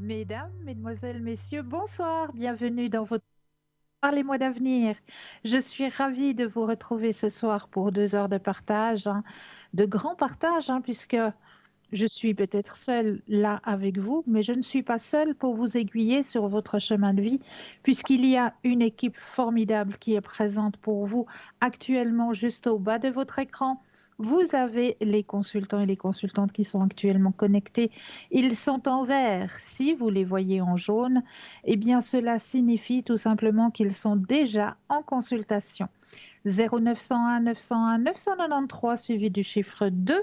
Mesdames, mesdemoiselles, messieurs, bonsoir, bienvenue dans votre Parlez-moi d'avenir. Je suis ravie de vous retrouver ce soir pour 2 heures de partage, de grand partage, puisque je suis peut-être seule là avec vous, mais je ne suis pas seule pour vous aiguiller sur votre chemin de vie, puisqu'il y a une équipe formidable qui est présente pour vous actuellement juste au bas de votre écran. Vous avez les consultants et les consultantes qui sont actuellement connectés. Ils sont en vert. Si vous les voyez en jaune, eh bien cela signifie tout simplement qu'ils sont déjà en consultation. 0901 901 993 suivi du chiffre 2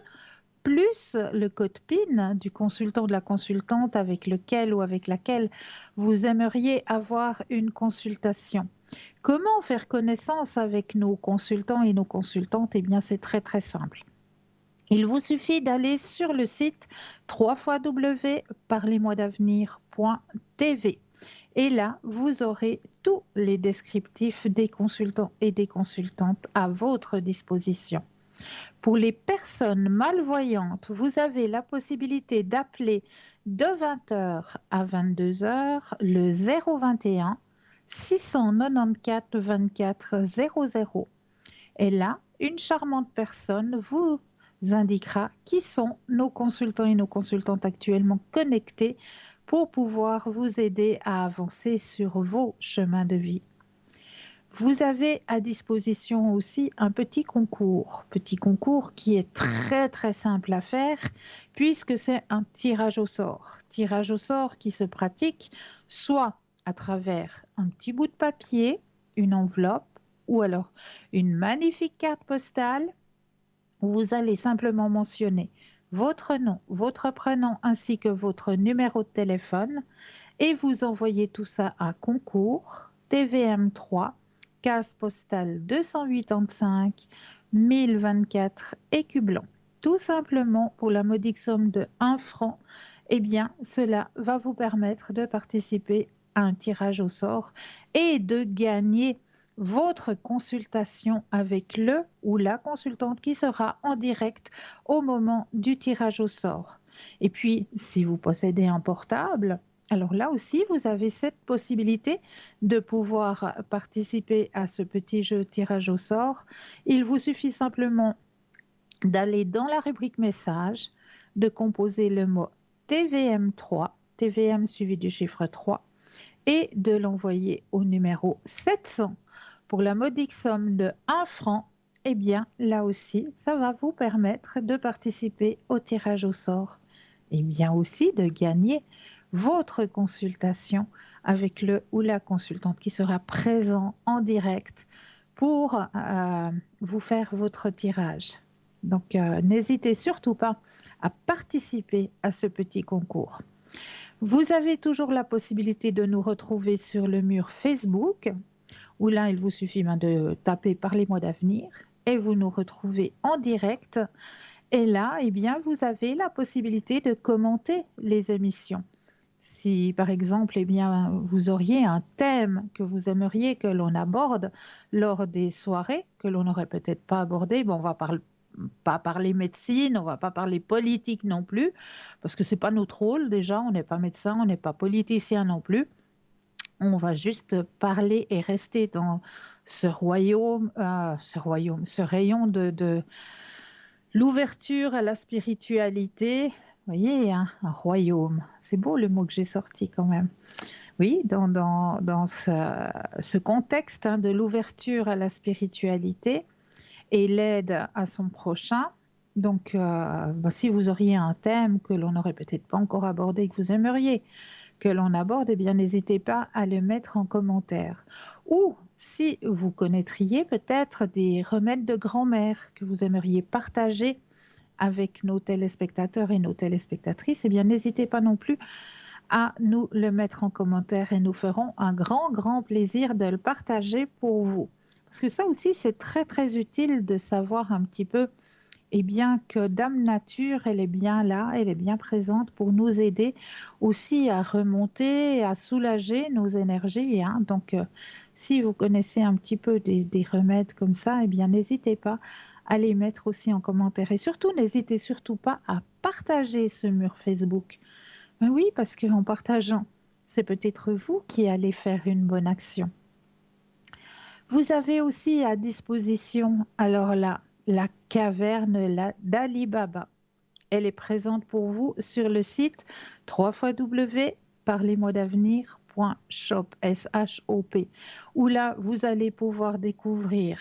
plus le code PIN du consultant ou de la consultante avec lequel ou avec laquelle vous aimeriez avoir une consultation. Comment faire connaissance avec nos consultants et nos consultantes? Eh bien, c'est très très simple. Il vous suffit d'aller sur le site www.parlez-moi-d'avenir.tv et là, vous aurez tous les descriptifs des consultants et des consultantes à votre disposition. Pour les personnes malvoyantes, vous avez la possibilité d'appeler de 20h à 22h le 021 694 24 00. Et là, une charmante personne vous indiquera qui sont nos consultants et nos consultantes actuellement connectés pour pouvoir vous aider à avancer sur vos chemins de vie. Vous avez à disposition aussi un petit concours qui est très très simple à faire puisque c'est un tirage au sort qui se pratique soit à travers un petit bout de papier, une enveloppe ou alors une magnifique carte postale où vous allez simplement mentionner votre nom, votre prénom ainsi que votre numéro de téléphone et vous envoyez tout ça à concours TVM3 case postale 285 1024 Écublens. Tout simplement pour la modique somme de 1 franc, eh bien cela va vous permettre de participer à un tirage au sort et de gagner votre consultation avec le ou la consultante qui sera en direct au moment du tirage au sort. Et puis, si vous possédez un portable, alors là aussi, vous avez cette possibilité de pouvoir participer à ce petit jeu tirage au sort. Il vous suffit simplement d'aller dans la rubrique message, de composer le mot TVM3, TVM suivi du chiffre 3, et de l'envoyer au numéro 700 pour la modique somme de 1 franc. Eh bien, là aussi, ça va vous permettre de participer au tirage au sort et bien aussi de gagner votre consultation avec le ou la consultante qui sera présent en direct pour vous faire votre tirage. Donc, n'hésitez surtout pas à participer à ce petit concours. Vous avez toujours la possibilité de nous retrouver sur le mur Facebook, où là, il vous suffit de taper Parlez-moi d'avenir et vous nous retrouvez en direct. Et là, eh bien, vous avez la possibilité de commenter les émissions. Si, par exemple, eh bien, vous auriez un thème que vous aimeriez que l'on aborde lors des soirées, que l'on n'aurait peut-être pas abordé, bon, on va pas parler médecine, on va pas parler politique non plus, parce que c'est pas notre rôle déjà, on n'est pas médecin, on n'est pas politicien non plus. On va juste parler et rester dans ce rayon de l'ouverture à la spiritualité. Vous voyez, un royaume. C'est beau le mot que j'ai sorti quand même. Oui, dans ce contexte de l'ouverture à la spiritualité et l'aide à son prochain. Donc, si vous auriez un thème que l'on n'aurait peut-être pas encore abordé, que vous aimeriez que l'on aborde, eh bien, n'hésitez pas à le mettre en commentaire. Ou si vous connaîtriez peut-être des remèdes de grand-mère que vous aimeriez partager avec nos téléspectateurs et nos téléspectatrices, eh bien, n'hésitez pas non plus à nous le mettre en commentaire et nous ferons un grand, grand plaisir de le partager pour vous. Parce que ça aussi, c'est très, très utile de savoir un petit peu bien que Dame Nature, elle est bien là, elle est bien présente pour nous aider aussi à remonter, à soulager nos énergies. Donc, si vous connaissez un petit peu des remèdes comme ça, eh bien, n'hésitez pas à les mettre aussi en commentaire. Et surtout, n'hésitez surtout pas à partager ce mur Facebook. Oui, parce qu'en partageant, c'est peut-être vous qui allez faire une bonne action. Vous avez aussi à disposition, alors là, la caverne d'Ali Baba. Elle est présente pour vous sur le site www.parlez-moi-d'avenir.shop, S-H-O-P, où là, vous allez pouvoir découvrir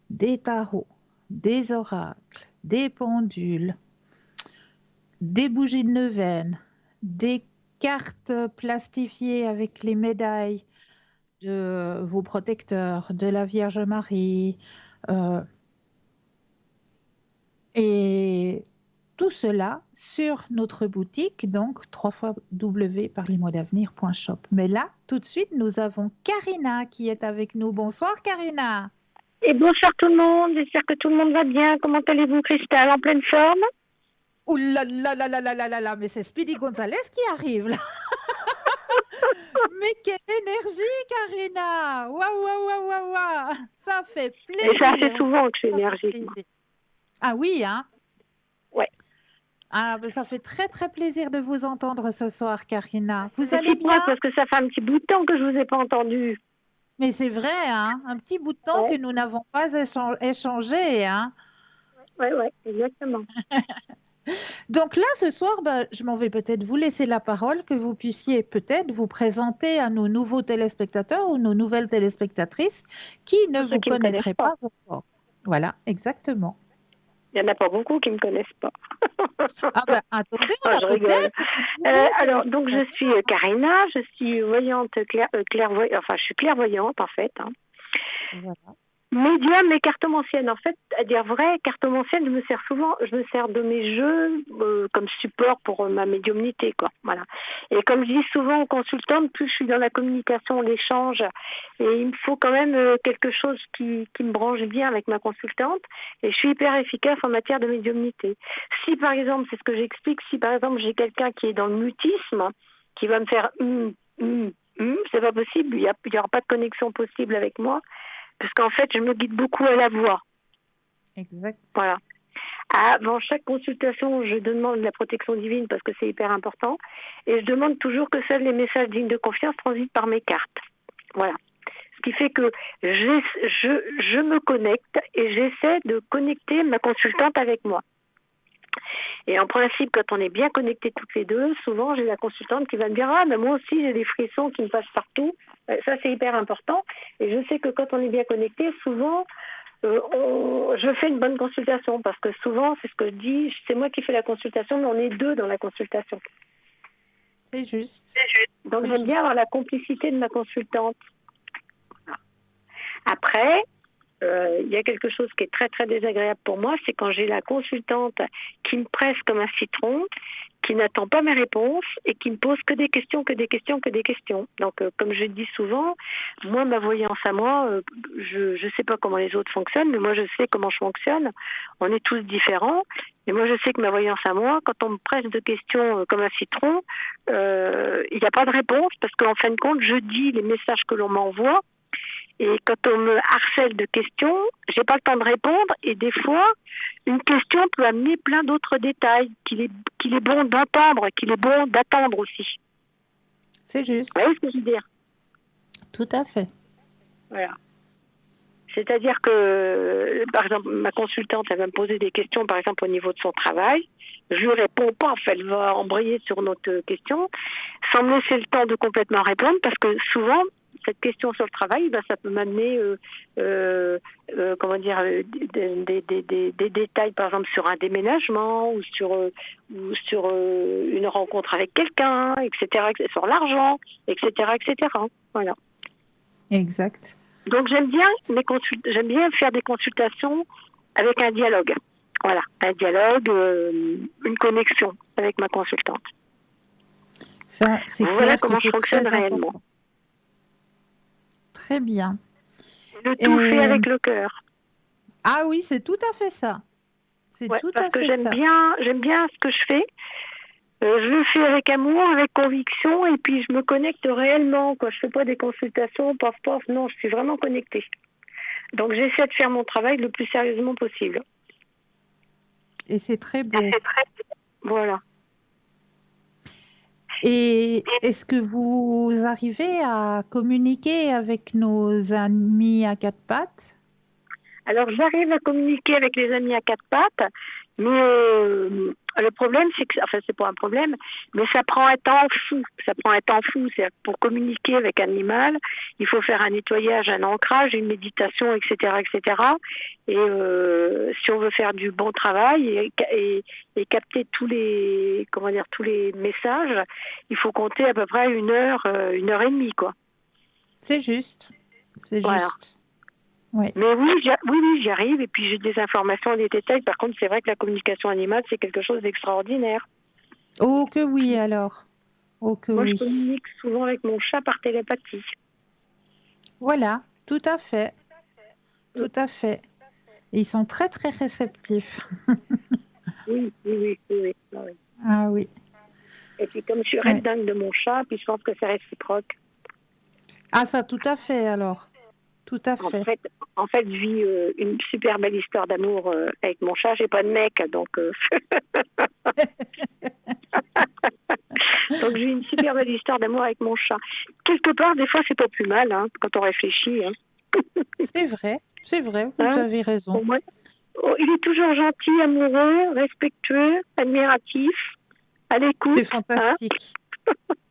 des tarots, des oracles, des pendules, des bougies de neuvaine, des cartes plastifiées avec les médailles de vos protecteurs, de la Vierge Marie, euh, et tout cela sur notre boutique, donc www.parlez-moi-d'avenir.shop. Mais là, tout de suite, nous avons Karina qui est avec nous. Bonsoir Karina. Et bonsoir tout le monde, j'espère que tout le monde va bien. Comment allez-vous, Cristal? En pleine forme? Ouh là là là là là là là là, mais c'est Speedy Gonzalez qui arrive là. Mais quelle énergie, Karina! Waouh, waouh, waouh, waouh, waouh! Ça fait Et ça fait plaisir. souvent que je suis Ça fait énergique, moi. plaisir. Ah oui, hein? Ouais. Ah, ben ça fait très très plaisir de vous entendre ce soir, Karina. Vous allez bien? Réciproque, parce que ça fait un petit bout de temps que je vous ai pas entendu. Mais c'est vrai, hein? Un petit bout de temps que Ouais, nous n'avons pas échangé, hein? ouais, exactement. Donc là, ce soir, ben, je m'en vais peut-être vous laisser la parole, que vous puissiez peut-être vous présenter à nos nouveaux téléspectateurs ou nos nouvelles téléspectatrices qui ne Tous ceux vous qui me connaissent connaîtraient pas. pas encore. Voilà, exactement. Il y en a pas beaucoup qui me connaissent pas. Ah ben, attendez, Oh, on a je rigole. peut-être des nouveaux Alors, donc je suis téléspectateurs, hein. Karina, je suis voyante, clairvoyante, enfin, je suis clairvoyante en fait, hein. Voilà. Médium et cartomancienne. En fait, à dire vrai, cartomancienne, je me sers de mes jeux comme support pour ma médiumnité, quoi. Voilà. Et comme je dis souvent aux consultantes, plus je suis dans la communication, l'échange, et il me faut quand même quelque chose qui me branche bien avec ma consultante, et je suis hyper efficace en matière de médiumnité. Si par exemple, c'est ce que j'explique, si par exemple j'ai quelqu'un qui est dans le mutisme, qui va me faire c'est pas possible, il y aura pas de connexion possible avec moi. Parce qu'en fait, je me guide beaucoup à la voix. Exact. Voilà. Avant chaque consultation, je demande la protection divine parce que c'est hyper important. Et je demande toujours que seuls les messages dignes de confiance transitent par mes cartes. Voilà. Ce qui fait que je me connecte et j'essaie de connecter ma consultante avec moi. Et en principe, quand on est bien connectés toutes les deux, souvent j'ai la consultante qui va me dire « Ah, mais moi aussi j'ai des frissons qui me passent partout ». Ça, c'est hyper important. Et je sais que quand on est bien connecté, souvent, je fais une bonne consultation parce que souvent, c'est ce que je dis, c'est moi qui fais la consultation, mais on est deux dans la consultation. C'est juste. Donc j'aime bien avoir la complicité de ma consultante. Après, il y a quelque chose qui est très très désagréable pour moi, c'est quand j'ai la consultante qui me presse comme un citron, qui n'attend pas mes réponses et qui me pose que des questions, que des questions, que des questions. Donc, comme je dis souvent, moi, ma voyance à moi, je sais pas comment les autres fonctionnent, mais moi, je sais comment je fonctionne. On est tous différents. Et moi, je sais que ma voyance à moi, quand on me presse de questions comme un citron, il n'y a pas de réponse parce qu'en fin de compte, je dis les messages que l'on m'envoie. Et quand on me harcèle de questions, j'ai pas le temps de répondre. Et des fois, une question peut amener plein d'autres détails qu'il est bon d'entendre, qu'il est bon d'attendre aussi. C'est juste. Vous voyez ce que je veux dire? Tout à fait. Voilà. C'est-à-dire que, par exemple, ma consultante, elle va me poser des questions, par exemple, au niveau de son travail. Je lui réponds pas, elle va embrayer sur notre question, sans me laisser le temps de complètement répondre, parce que souvent, cette question sur le travail, ben, ça peut m'amener, des détails, par exemple, sur un déménagement ou sur une rencontre avec quelqu'un, etc., sur l'argent, etc., etc. Voilà. Exact. Donc j'aime bien faire des consultations avec un dialogue. Voilà, un dialogue, une connexion avec ma consultante. Ça, c'est Voilà clair que comment je c'est fonctionne très réellement. important. Très bien. Le tout fait avec le cœur. Ah oui, c'est tout à fait ça. C'est Ouais, tout parce à que fait j'aime ça. bien ce que je fais. Je le fais avec amour, avec conviction, et puis je me connecte réellement. Quoi. Je fais pas des consultations, paf, paf, non, je suis vraiment connectée. Donc j'essaie de faire mon travail le plus sérieusement possible. Et c'est très beau. Voilà. Et est-ce que vous arrivez à communiquer avec nos amis à quatre pattes? Alors, j'arrive à communiquer avec les amis à quatre pattes, mais le problème, c'est que, enfin, c'est pas un problème, mais ça prend un temps fou. Ça prend un temps fou. C'est pour communiquer avec un animal, il faut faire un nettoyage, un ancrage, une méditation, etc., etc. Et si on veut faire du bon travail et capter tous les, comment dire, tous les messages, il faut compter à peu près 1 heure et demie, quoi. C'est juste. C'est Voilà. juste. Oui. Mais oui, oui, j'y arrive. Et puis j'ai des informations, des détails. Par contre, c'est vrai que la communication animale, c'est quelque chose d'extraordinaire. Oh que oui alors. Oh que Moi, je oui. communique souvent avec mon chat par télépathie. Voilà, tout à fait. Tout à fait. Ils sont très très réceptifs. Oui, oui, oui, oui, oui, oui. Ah oui. Et puis comme je suis Ouais. red dingue de mon chat, puis je pense que c'est réciproque. Ah ça, tout à fait alors. Tout à En fait. fait, en fait, je vis une super belle histoire d'amour avec mon chat. J'ai pas de mec, donc donc j'ai une super belle histoire d'amour avec mon chat. Quelque part, des fois, c'est pas plus mal, hein, quand on réfléchit. Hein. C'est vrai, vous Hein, avez raison. pour moi, oh, il est toujours gentil, amoureux, respectueux, admiratif, à C'est l'écoute. Hein. fantastique.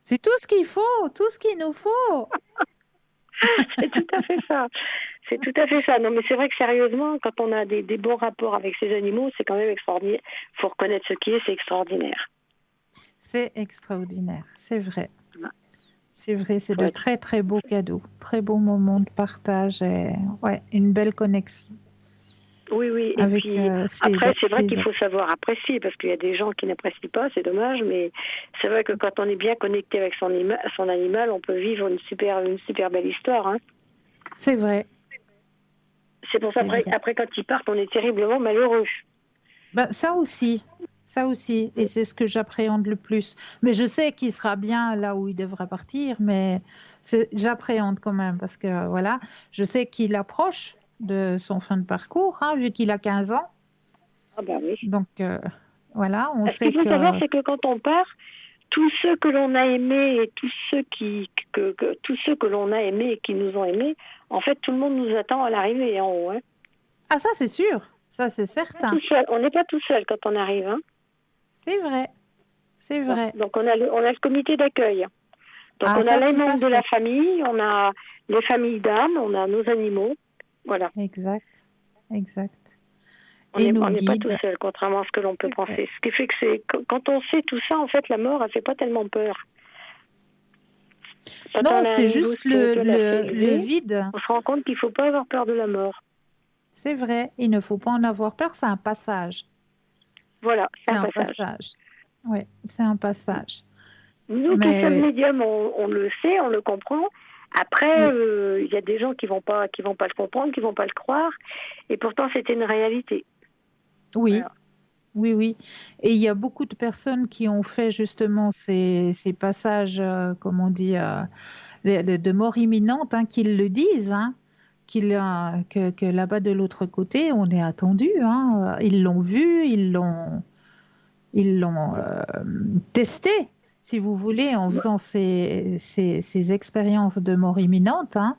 C'est tout ce qu'il faut, tout ce qu'il nous faut. C'est tout à fait ça. C'est tout à fait ça. Non, mais c'est vrai que sérieusement, quand on a des bons rapports avec ces animaux, c'est quand même extraordinaire. Il faut reconnaître ce qui est, c'est extraordinaire. C'est extraordinaire, c'est vrai. Ouais. C'est vrai, c'est Faut de être- très très beaux cadeaux, très beaux moments de partage et ouais, une belle connexion Oui, oui. Et avec puis après, c'est vrai ces qu'il êtres. faut savoir apprécier, parce qu'il y a des gens qui n'apprécient pas, c'est dommage, mais c'est vrai que quand on est bien connecté avec son animal, on peut vivre une super belle histoire. Hein. C'est vrai, C'est pour ça, c'est vrai. après, quand ils partent, on est terriblement malheureux. Ben, ça aussi, et c'est ce que j'appréhende le plus. Mais je sais qu'il sera bien là où il devra partir, mais j'appréhende quand même parce que voilà, je sais qu'il approche de son fin de parcours, hein, vu qu'il a 15 ans. Ah ben oui. Donc voilà, on Ce qu'il sait faut savoir, que c'est que quand on part, tous ceux que l'on a aimés et tous ceux que l'on a aimés et qui nous ont aimés, en fait, tout le monde nous attend à l'arrivée en haut. Hein. ah ça c'est sûr, ça c'est Pas tout certain, seul. On n'est pas tout seul quand on arrive. Hein. c'est vrai, c'est Bon. vrai. Donc on a le comité d'accueil. Donc Ah on a ça les tout à membres de la fait, famille, on a les familles d'âmes, on a nos animaux. Voilà. exact, exact. Et On nos n'est pas tout guides, seul, contrairement à ce que l'on peut c'est vrai. penser. Ce qui fait que quand on sait tout ça, en fait, la mort, elle fait pas tellement peur. Quand Non, on a un c'est niveau juste spirituel assez le élevé, vide. on se rend compte qu'il ne faut pas avoir peur de la mort. C'est vrai, il ne faut pas en avoir peur, c'est un passage. Voilà, c'est C'est un un passage. passage. Oui, c'est un passage. Nous qui sommes Mais médiums, on le sait, on le comprend. Après, oui, il y a des gens qui vont pas le comprendre, qui vont pas le croire. Et pourtant, c'était une réalité. oui, Voilà. oui, oui. Et il y a beaucoup de personnes qui ont fait justement ces passages, comme on dit, de mort imminente, hein, qu'ils le disent, hein, que là-bas de l'autre côté, on est attendu. Hein. Ils l'ont vu, ils l'ont testé, si vous voulez, en faisant ces expériences de mort imminente. Hein.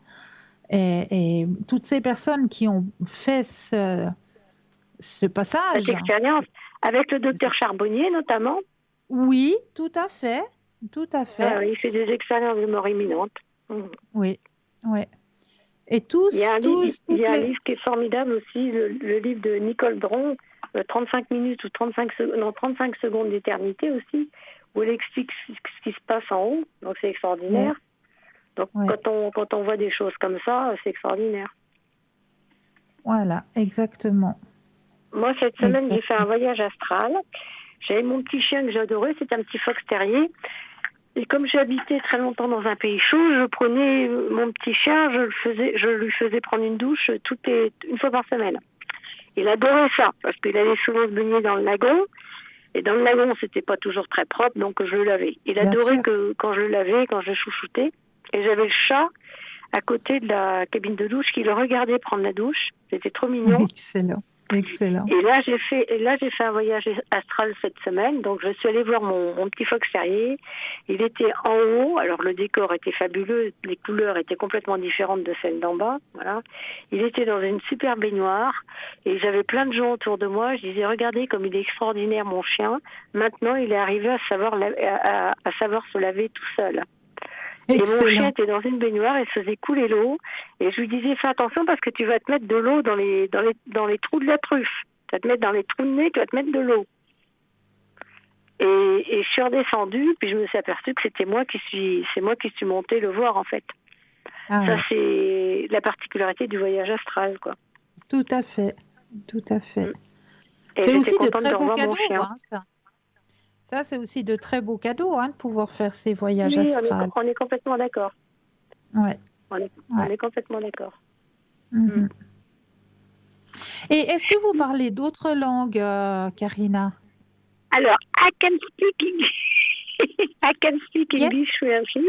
Et toutes ces personnes qui ont fait ce Cette passage, expérience, avec le docteur Charbonnier notamment, oui, tout à fait, tout à fait, il fait des expériences de mort imminente. Mhm. oui, oui. Et Il y toutes a un les... livre qui est formidable aussi, le livre de Nicole Dron, 35 minutes ou 35 secondes d'éternité aussi, où elle explique ce qui se passe en haut. Donc c'est Oui, extraordinaire. Donc oui, quand on voit des choses comme ça, c'est extraordinaire. voilà, exactement, Moi, cette semaine, j'ai fait un exactement. voyage astral. J'avais mon petit chien que j'adorais, c'était un petit fox terrier. Et comme j'habitais très longtemps dans un pays chaud, je prenais mon petit chien, je lui faisais prendre une douche une fois par semaine. Il adorait ça, parce qu'il allait souvent se baigner dans le lagon. Et dans le lagon, c'était pas toujours très propre, donc je le lavais. Il Bien adorait sûr. que quand je le lavais, quand je le chouchoutais. Et j'avais le chat à côté de la cabine de douche qui le regardait prendre la douche. C'était trop mignon. Excellent. Excellent. Et là, j'ai fait un voyage astral cette semaine. Donc, je suis allée voir mon petit Fox Terrier. Il était en haut. Alors, le décor était fabuleux. Les couleurs étaient complètement différentes de celles d'en bas. Voilà. Il était dans une super baignoire. Et j'avais plein de gens autour de moi. Je disais, regardez comme il est extraordinaire, mon chien. Maintenant, il est arrivé à savoir se laver tout seul. Et mon chien Excellent. était dans une baignoire et se faisait couler l'eau. Et je lui disais, fais attention parce que tu vas te mettre de l'eau dans les trous de la truffe. Tu vas te mettre dans les trous de nez, tu vas te mettre de l'eau. Et je suis redescendue, puis je me suis aperçue que c'est moi qui suis montée le voir, en fait. Ah Ça, ouais. c'est la particularité du voyage astral, quoi. Tout à fait. Tout à fait. Et C'est j'étais aussi de contente très de beaux revoir mon cadeaux, chien. hein, ça. Ça, c'est aussi de très beaux cadeaux, hein, de pouvoir faire ces voyages Oui, astrales. on est complètement d'accord. Ouais. On Ouais. est complètement d'accord. Mhm. Et est-ce que vous parlez d'autres langues, Karina? Alors, I can speak Yes, English fluently.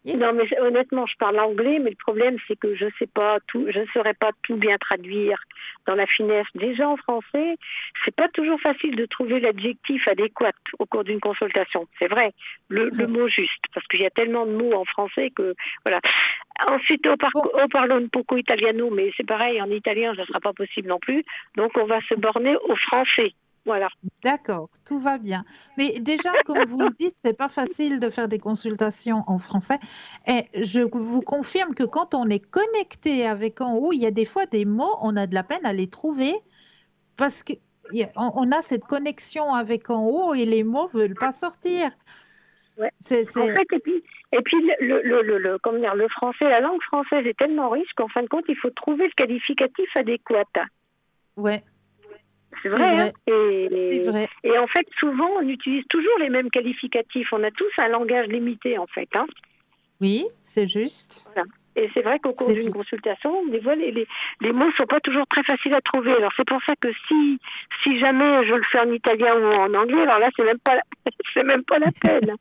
yes. Non, mais honnêtement, je parle anglais, mais le problème, c'est que je ne saurais pas tout bien traduire dans la finesse. Déjà, en français, c'est pas toujours facile de trouver l'adjectif adéquat au cours d'une consultation. C'est vrai, le mot juste, parce qu'il y a tellement de mots en français que, voilà. Ensuite, Bon, parlo un poco italiano, mais c'est pareil, en italien, ça sera pas possible non plus. Donc, on va se borner au français. Voilà. d'accord, tout va bien. Mais déjà, comme vous le dites, c'est pas facile de faire des consultations en français. Et je vous confirme que quand on est connecté avec en haut, il y a des fois des mots, on a de la peine à les trouver parce que on a cette connexion avec en haut et les mots veulent pas sortir. Ouais. En C'est, fait, et puis comment dire, le français, la langue française est tellement riche qu'en fin de compte, il faut trouver le qualificatif adéquat. ouais, C'est c'est vrai, hein. vrai, c'est vrai. Et en fait, souvent, on utilise toujours les mêmes qualificatifs. On a tous un langage limité, en fait, hein. Oui, c'est juste, Voilà. Et c'est vrai qu'au cours c'est d'une juste. consultation, des fois, les mots sont pas toujours très faciles à trouver. Alors, c'est pour ça que si jamais je le fais en italien ou en anglais, alors là, c'est même pas la peine.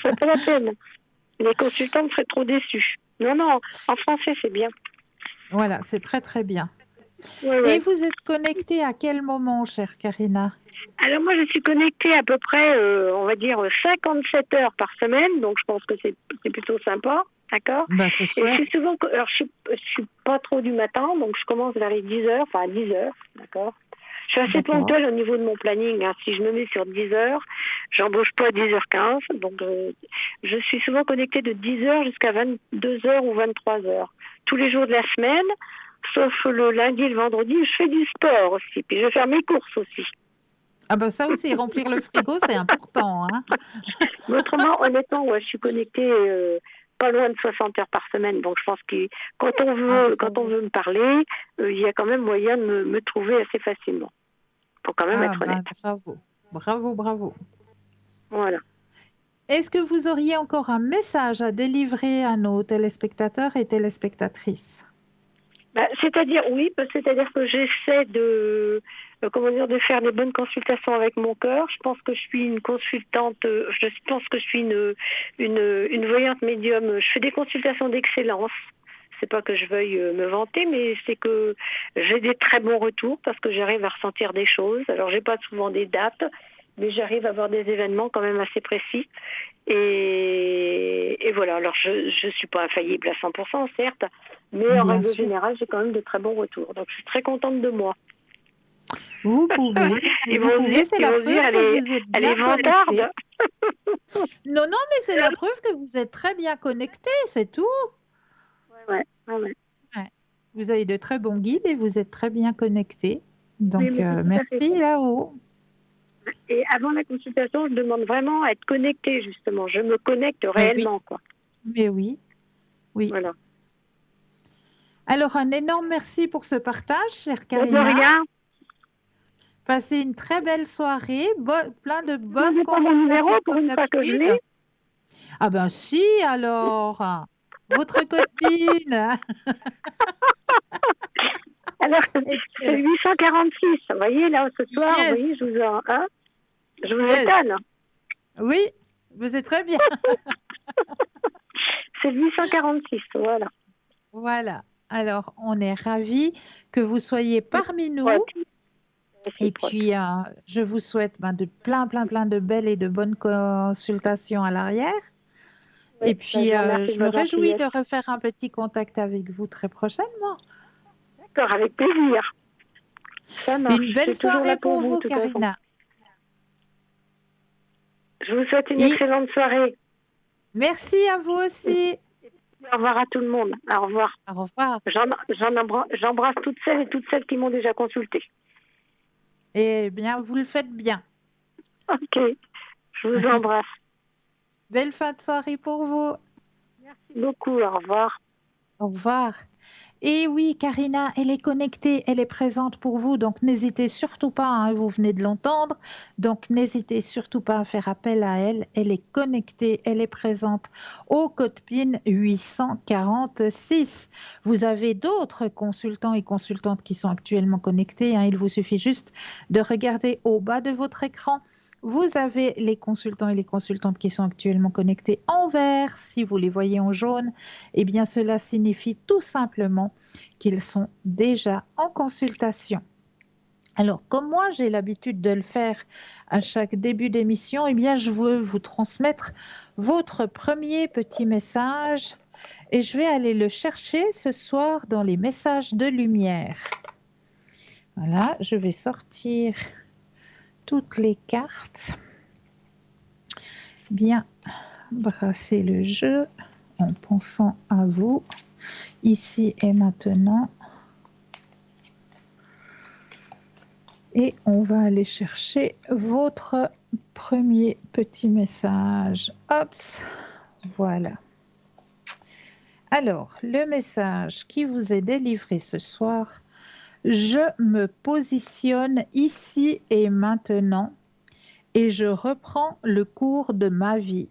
C'est pas la peine. Les consultants seraient trop déçus. Non, non, en français, c'est bien. Voilà, c'est très très bien. Ouais, Et ouais. vous êtes connectée à quel moment, chère Karina? Alors moi, je suis connectée à peu près, on va dire, 57 heures par semaine, donc je pense que c'est plutôt sympa, d'accord. Ben, c'est Et je chouette. suis souvent, alors je suis pas trop du matin, donc je commence vers les 10 heures, enfin à 10 heures, d'accord. Je suis assez D'accord. ponctuelle au niveau de mon planning, hein. Si je me mets sur 10 heures, j'embauche pas à 10h15, donc je suis souvent connectée de 10 heures jusqu'à 22 heures ou 23 heures. Tous les jours de la semaine, sauf le lundi et le vendredi, je fais du sport aussi, puis je vais faire mes courses aussi. Ah ben ça aussi, remplir le frigo, c'est important, hein. Mais autrement, honnêtement, ouais, je suis connectée pas loin de 60 heures par semaine. Donc je pense que Ah, quand on bravo. veut me parler, il y a quand même moyen de me trouver assez facilement. Faut quand même Ah être honnête. ben bravo. Bravo, bravo. Voilà. Est-ce que vous auriez encore un message à délivrer à nos téléspectateurs et téléspectatrices? Bah, c'est-à-dire que j'essaie de faire des bonnes consultations avec mon cœur. Je pense que je suis une consultante, je pense que je suis une voyante médium. Je fais des consultations d'excellence. C'est pas que je veuille me vanter, mais c'est que j'ai des très bons retours parce que j'arrive à ressentir des choses. Alors j'ai pas souvent des dates, mais j'arrive à avoir des événements quand même assez précis. Et voilà, alors je suis pas infaillible à 100%, certes, mais en Bien règle sûr. générale, j'ai quand même de très bons retours. Donc je suis très contente de moi. Vous pouvez, vous pouvez, c'est Ils la vont se dire, preuve que vous êtes elle bien est connecté. vantarde. Non, non, mais c'est la preuve que vous êtes très bien connecté, c'est tout. Ouais. Ouais. Vous avez de très bons guides et vous êtes très bien connecté. Oui, Donc, mais c'est tout à fait merci ça. là-haut. Et avant la consultation, je demande vraiment à être connectée, justement. Je me connecte Mais oui, réellement, quoi. mais oui, oui. Voilà. Alors, un énorme merci pour ce partage, chère Bon, de Karina. rien. Passez une très belle soirée, plein de Vous bonnes demandez pas mon numéro consultations pour comme une fois que je l'ai. d'habitude. Ah ben si, alors, votre copine. Alors, c'est Excellent. 846. Vous voyez, là, ce soir, vous voyez, Yes, je vous yes. étonne. Oui, vous êtes très bien. C'est 846, voilà. Voilà. Alors, on est ravis que vous soyez parmi nous. Et puis, je vous souhaite de plein de belles et de bonnes consultations à l'arrière. Oui, Et puis, je vous remercie je de me votre réjouis de gentillesse. refaire un petit contact avec vous très prochainement. D'accord, avec plaisir. Ça marche. Une Je belle suis toujours soirée là pour pour vous, vous, de toute façon. Karina. Je vous souhaite une Et excellente soirée. merci à vous aussi. Au revoir à tout le monde. Au revoir. Au revoir. J'embrasse toutes celles et toutes celles qui m'ont déjà consulté. Eh bien, vous le faites bien. Ok, je vous embrasse. Belle fin de soirée pour vous. Merci beaucoup, au revoir. Au revoir. Et oui, Karina, elle est connectée, elle est présente pour vous, donc n'hésitez surtout pas, hein, vous venez de l'entendre, donc n'hésitez surtout pas à faire appel à elle. Elle est connectée, elle est présente au code PIN 846. Vous avez d'autres consultants et consultantes qui sont actuellement connectés, hein, il vous suffit juste de regarder au bas de votre écran. Vous avez les consultants et les consultantes qui sont actuellement connectés en vert. Si vous les voyez en jaune, eh bien cela signifie tout simplement qu'ils sont déjà en consultation. Alors, comme moi, j'ai l'habitude de le faire à chaque début d'émission, eh bien, je veux vous transmettre votre premier petit message et je vais aller le chercher ce soir dans les messages de lumière. Voilà, je vais sortir toutes les cartes. Bien brasser le jeu en pensant à vous, ici et maintenant. Et on va aller chercher votre premier petit message. Hop, voilà. Alors, le message qui vous est délivré ce soir, je me positionne ici et maintenant et je reprends le cours de ma vie.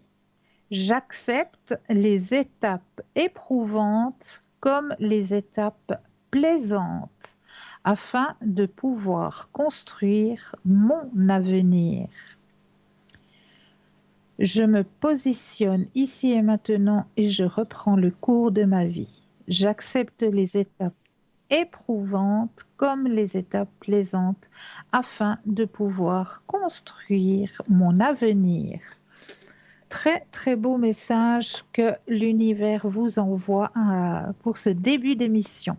J'accepte les étapes éprouvantes comme les étapes plaisantes afin de pouvoir construire mon avenir. Je me positionne ici et maintenant et je reprends le cours de ma vie. J'accepte les étapes éprouvantes comme les étapes plaisantes afin de pouvoir construire mon avenir. Très, très beau message que l'univers vous envoie pour ce début d'émission.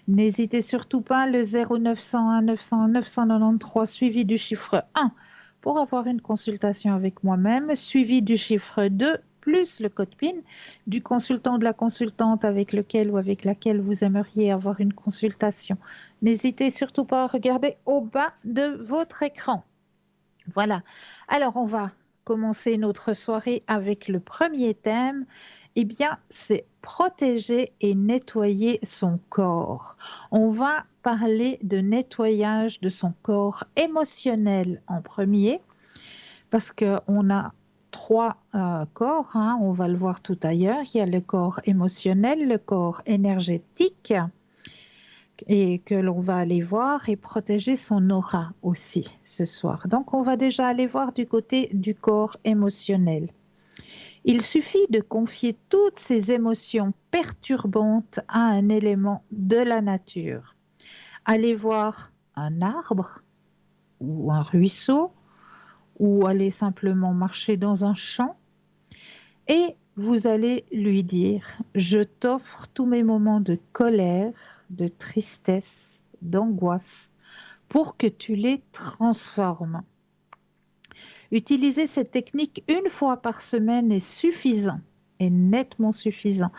N'hésitez surtout pas, le 0901 900 993 suivi du chiffre 1 pour avoir une consultation avec moi-même, suivi du chiffre 2 plus le code PIN du consultant ou de la consultante avec lequel ou avec laquelle vous aimeriez avoir une consultation. N'hésitez surtout pas à regarder au bas de votre écran. Voilà. Alors, on va commencer notre soirée avec le premier thème. Eh bien, c'est protéger et nettoyer son corps. On va parler de nettoyage de son corps émotionnel en premier, parce qu'on a trois corps, hein, on va le voir tout à l'heure. Il y a le corps émotionnel, le corps énergétique, et que l'on va aller voir et protéger son aura aussi ce soir. Donc, on va déjà aller voir du côté du corps émotionnel. Il suffit de confier toutes ces émotions perturbantes à un élément de la nature. Allez voir un arbre ou un ruisseau ou allez simplement marcher dans un champ et vous allez lui dire, je t'offre tous mes moments de colère, de tristesse, d'angoisse, pour que tu les transformes. Utiliser cette technique une fois par semaine est suffisant, est nettement suffisant.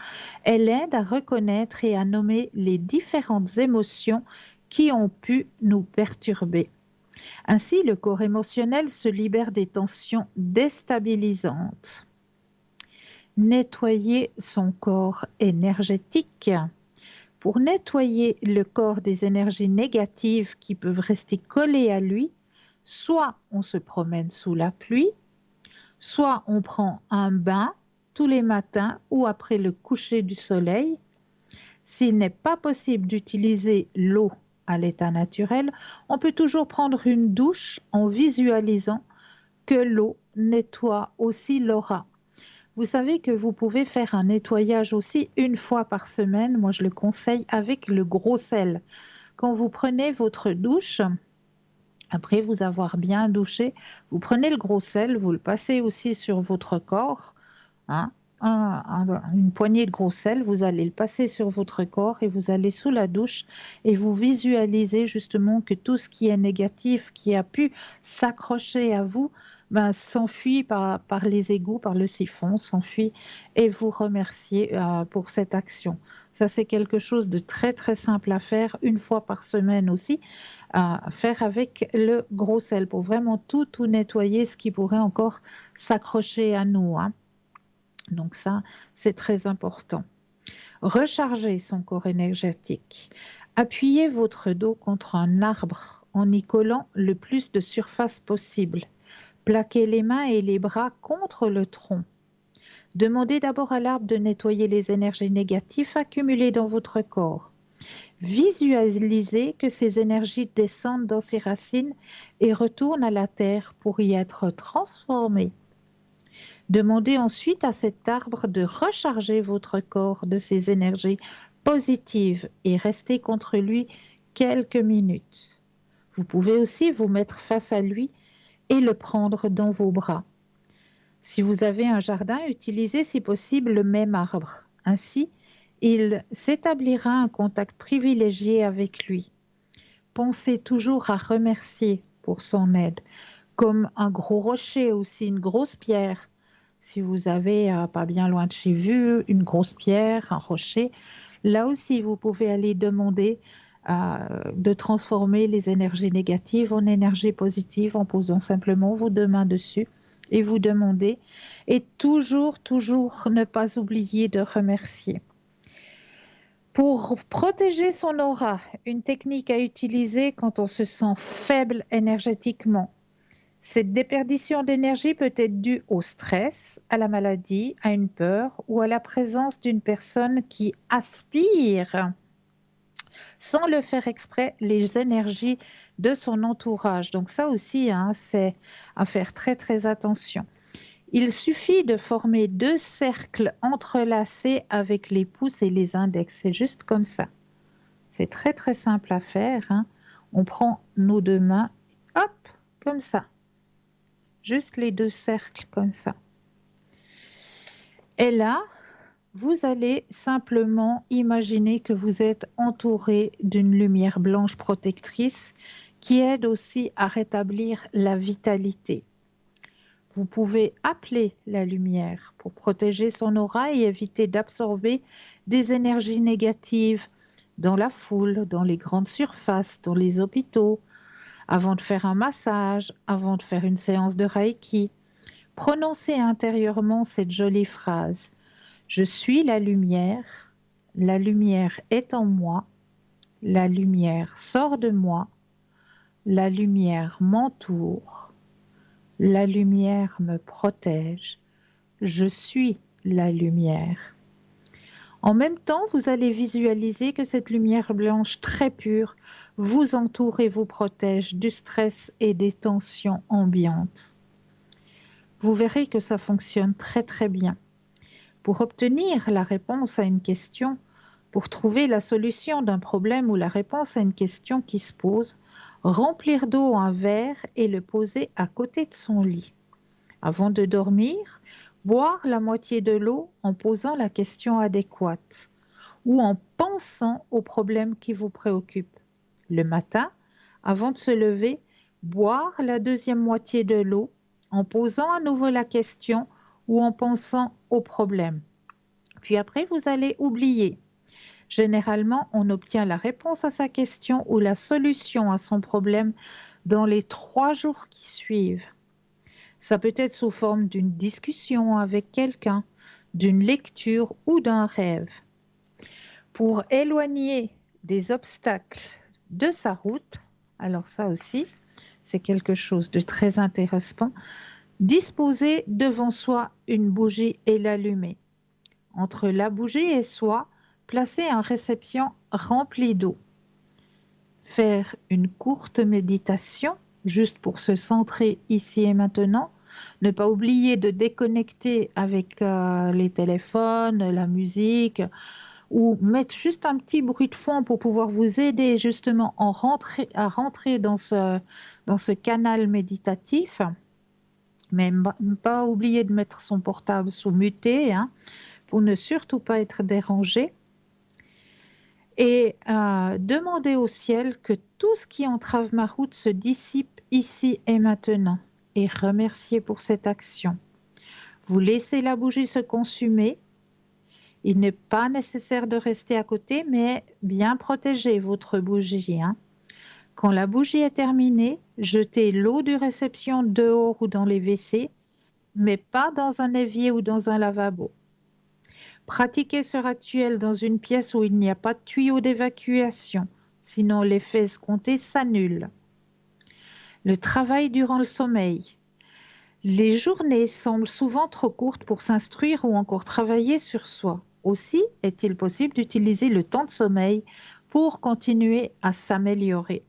Elle aide à reconnaître et à nommer les différentes émotions qui ont pu nous perturber. Ainsi, le corps émotionnel se libère des tensions déstabilisantes. Nettoyer son corps énergétique. Pour nettoyer le corps des énergies négatives qui peuvent rester collées à lui, soit on se promène sous la pluie, soit on prend un bain tous les matins ou après le coucher du soleil. S'il n'est pas possible d'utiliser l'eau à l'état naturel, on peut toujours prendre une douche en visualisant que l'eau nettoie aussi l'aura. Vous savez que vous pouvez faire un nettoyage aussi une fois par semaine. Moi, je le conseille avec le gros sel. Quand vous prenez votre douche, après vous avoir bien douché, vous prenez le gros sel, vous le passez aussi sur votre corps, hein, une poignée de gros sel, vous allez le passer sur votre corps et vous allez sous la douche et vous visualisez justement que tout ce qui est négatif, qui a pu s'accrocher à vous, ben, s'enfuit par les égouts, par le siphon, s'enfuit et vous remerciez pour cette action. Ça, c'est quelque chose de très très simple à faire une fois par semaine aussi, à faire avec le gros sel pour vraiment tout nettoyer ce qui pourrait encore s'accrocher à nous, hein. Donc ça, c'est très important. Rechargez son corps énergétique. Appuyez votre dos contre un arbre en y collant le plus de surface possible. Plaquez les mains et les bras contre le tronc. Demandez d'abord à l'arbre de nettoyer les énergies négatives accumulées dans votre corps. Visualisez que ces énergies descendent dans ses racines et retournent à la terre pour y être transformées. Demandez ensuite à cet arbre de recharger votre corps de ses énergies positives et restez contre lui quelques minutes. Vous pouvez aussi vous mettre face à lui et le prendre dans vos bras. Si vous avez un jardin, utilisez si possible le même arbre. Ainsi, il s'établira un contact privilégié avec lui. Pensez toujours à remercier pour son aide, comme un gros rocher aussi, une grosse pierre. Si vous avez, pas bien loin de chez vous, une grosse pierre, un rocher, là aussi, vous pouvez aller demander de transformer les énergies négatives en énergies positives en posant simplement vos deux mains dessus et vous demandez. Et toujours ne pas oublier de remercier. Pour protéger son aura, une technique à utiliser quand on se sent faible énergétiquement. Cette déperdition d'énergie peut être due au stress, à la maladie, à une peur ou à la présence d'une personne qui aspire, sans le faire exprès, les énergies de son entourage. Donc ça aussi, hein, c'est à faire très très attention. Il suffit de former deux cercles entrelacés avec les pouces et les index. C'est juste comme ça. C'est très très simple à faire, hein. On prend nos deux mains, hop, comme ça. Juste les deux cercles comme ça. Et là, vous allez simplement imaginer que vous êtes entouré d'une lumière blanche protectrice qui aide aussi à rétablir la vitalité. Vous pouvez appeler la lumière pour protéger son aura et éviter d'absorber des énergies négatives dans la foule, dans les grandes surfaces, dans les hôpitaux, avant de faire un massage, avant de faire une séance de Reiki. Prononcez intérieurement cette jolie phrase. Je suis la lumière est en moi, la lumière sort de moi, la lumière m'entoure, la lumière me protège, je suis la lumière. En même temps, vous allez visualiser que cette lumière blanche très pure vous entoure et vous protège du stress et des tensions ambiantes. Vous verrez que ça fonctionne très très bien. Pour obtenir la réponse à une question, pour trouver la solution d'un problème ou la réponse à une question qui se pose, remplir d'eau un verre et le poser à côté de son lit. Avant de dormir, boire la moitié de l'eau en posant la question adéquate ou en pensant au problème qui vous préoccupe. Le matin, avant de se lever, boire la deuxième moitié de l'eau en posant à nouveau la question ou en pensant au problème. Puis après, vous allez oublier. Généralement, on obtient la réponse à sa question ou la solution à son problème dans les 3 jours qui suivent. Ça peut être sous forme d'une discussion avec quelqu'un, d'une lecture ou d'un rêve. Pour éloigner des obstacles de sa route, alors ça aussi, c'est quelque chose de très intéressant, disposer devant soi une bougie et l'allumer. Entre la bougie et soi, placer un récipient rempli d'eau. Faire une courte méditation, juste pour se centrer ici et maintenant, Ne pas oublier de déconnecter avec les téléphones, la musique, ou mettre juste un petit bruit de fond pour pouvoir vous aider justement à rentrer dans ce canal méditatif. Mais ne pas oublier de mettre son portable sous muté, hein, pour ne surtout pas être dérangé. Et demander au ciel que tout ce qui entrave ma route se dissipe ici et maintenant. Et remercier pour cette action. Vous laissez la bougie se consumer. Il n'est pas nécessaire de rester à côté, mais bien protéger votre bougie, hein. Quand la bougie est terminée, jetez l'eau de réception dehors ou dans les WC, mais pas dans un évier ou dans un lavabo. Pratiquez ce rituel dans une pièce où il n'y a pas de tuyau d'évacuation, sinon l'effet escompté s'annule. Le travail durant le sommeil. Les journées semblent souvent trop courtes pour s'instruire ou encore travailler sur soi. Aussi est-il possible d'utiliser le temps de sommeil pour continuer à s'améliorer.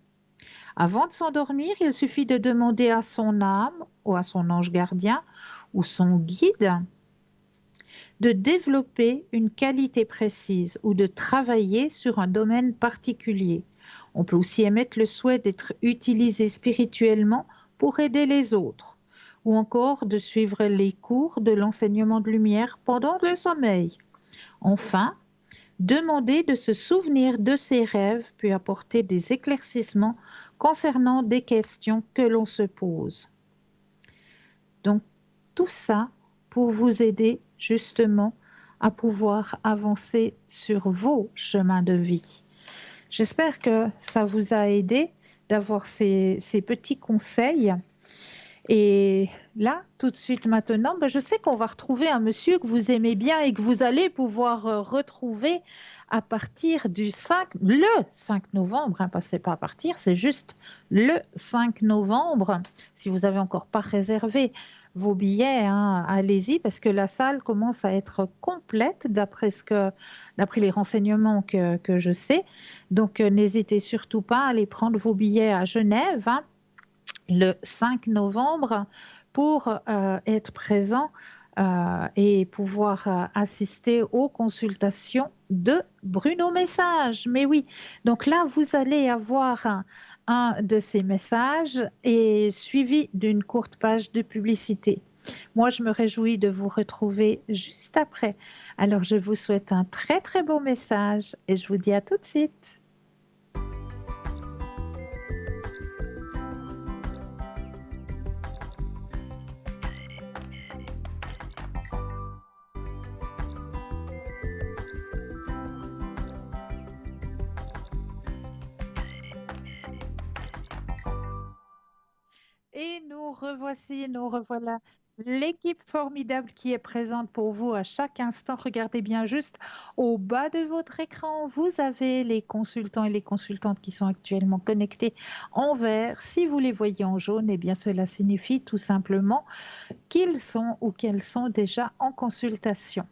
Avant de s'endormir, il suffit de demander à son âme ou à son ange gardien ou son guide de développer une qualité précise ou de travailler sur un domaine particulier. On peut aussi émettre le souhait d'être utilisé spirituellement pour aider les autres, ou encore de suivre les cours de l'enseignement de lumière pendant le sommeil. Enfin, demander de se souvenir de ses rêves peut apporter des éclaircissements concernant des questions que l'on se pose. Donc, tout ça pour vous aider justement à pouvoir avancer sur vos chemins de vie. J'espère que ça vous a aidé d'avoir ces petits conseils. Et là, tout de suite maintenant, je sais qu'on va retrouver un monsieur que vous aimez bien et que vous allez pouvoir retrouver à partir le 5 novembre, hein, c'est pas à partir, c'est juste le 5 novembre. Si vous n'avez encore pas réservé vos billets, hein, allez-y parce que la salle commence à être complète d'après les renseignements que je sais. Donc, n'hésitez surtout pas à aller prendre vos billets à Genève, hein, le 5 novembre pour être présent et pouvoir assister aux consultations de Bruno Message. Mais oui, donc là, vous allez avoir un de ces messages et suivi d'une courte page de publicité. Moi, je me réjouis de vous retrouver juste après. Alors, je vous souhaite un très, très beau message et je vous dis à tout de suite. Et nous revoici, nous revoilà. L'équipe formidable qui est présente pour vous à chaque instant. Regardez bien juste au bas de votre écran. Vous avez les consultants et les consultantes qui sont actuellement connectés en vert. Si vous les voyez en jaune, eh bien cela signifie tout simplement qu'ils sont ou qu'elles sont déjà en consultation.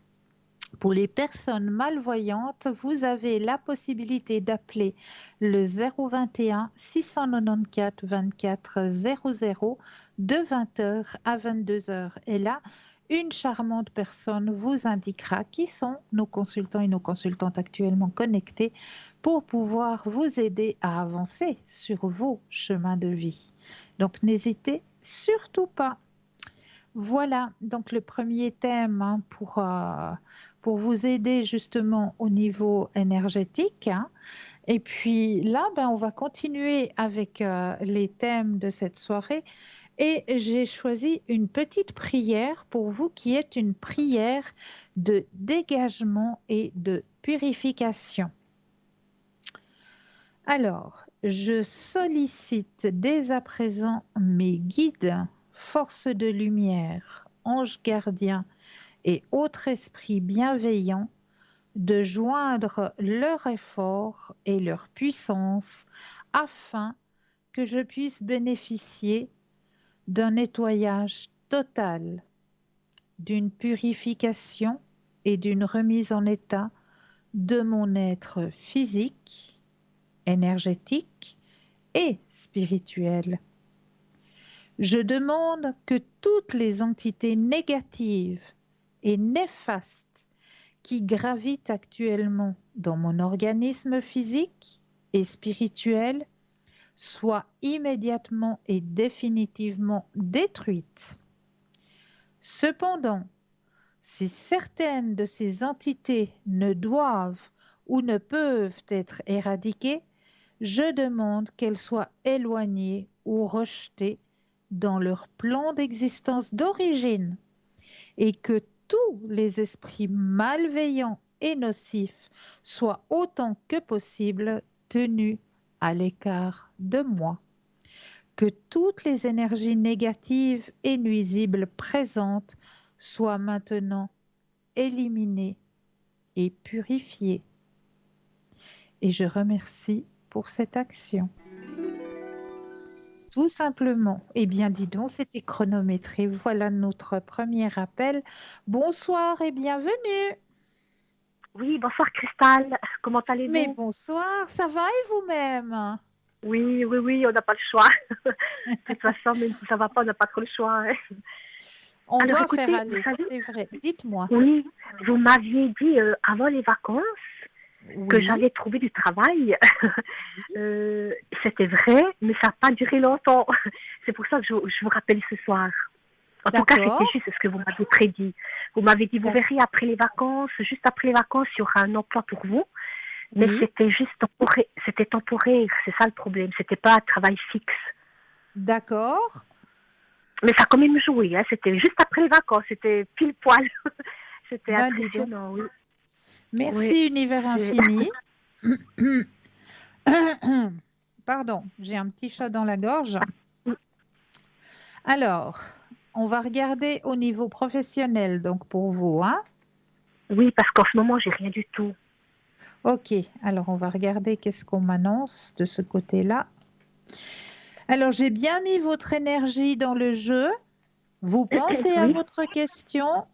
Pour les personnes malvoyantes, vous avez la possibilité d'appeler le 021 694 24 00 de 20h à 22h. Et là, une charmante personne vous indiquera qui sont nos consultants et nos consultantes actuellement connectés pour pouvoir vous aider à avancer sur vos chemins de vie. Donc, n'hésitez surtout pas. Voilà, donc le premier thème, hein, pour vous aider justement au niveau énergétique, hein. Et puis là, on va continuer avec les thèmes de cette soirée. Et j'ai choisi une petite prière pour vous qui est une prière de dégagement et de purification. Alors, je sollicite dès à présent mes guides, forces de lumière, anges gardiens et autres esprits bienveillants de joindre leur effort et leur puissance afin que je puisse bénéficier d'un nettoyage total, d'une purification et d'une remise en état de mon être physique, énergétique et spirituel. Je demande que toutes les entités négatives et néfastes qui gravitent actuellement dans mon organisme physique et spirituel soient immédiatement et définitivement détruites. Cependant, si certaines de ces entités ne doivent ou ne peuvent être éradiquées, je demande qu'elles soient éloignées ou rejetées dans leur plan d'existence d'origine et que tous les esprits malveillants et nocifs soient autant que possible tenus à l'écart de moi. Que toutes les énergies négatives et nuisibles présentes soient maintenant éliminées et purifiées. Et je remercie pour cette action. Tout simplement. Eh bien, dis donc, c'était chronométré. Voilà notre premier appel. Bonsoir et bienvenue. Oui, bonsoir Cristal. Comment allez-vous? Mais bonsoir, ça va et vous-même? Oui, on n'a pas le choix. De toute façon, même si ça va pas, on n'a pas trop le choix. On Alors, doit écoutez, faire aller, vous savez, c'est vrai. Dites-moi. oui, vous m'aviez dit avant les vacances que Oui, j'allais trouver du travail. C'était vrai, mais ça n'a pas duré longtemps. C'est pour ça que je vous rappelle ce soir. En tout cas, d'accord. c'était juste ce que vous m'avez prédit. Vous m'avez dit, vous D'accord. verrez après les vacances, juste après les vacances, il y aura un emploi pour vous. Mais Oui, c'était juste temporaire. C'était temporaire, c'est ça le problème. C'était pas un travail fixe. d'accord. Mais ça a quand même joué. Hein. C'était juste après les vacances. C'était pile poil. C'était Ben, dis donc. impressionnant, oui. Merci, Oui. univers J'ai- infini. Pardon, j'ai un petit chat dans la gorge. Alors, on va regarder au niveau professionnel, donc pour vous, hein? Oui, parce qu'en ce moment, j'ai rien du tout. Ok, alors on va regarder qu'est-ce qu'on m'annonce de ce côté-là. Alors, j'ai bien mis votre énergie dans le jeu. Vous pensez à Oui, votre question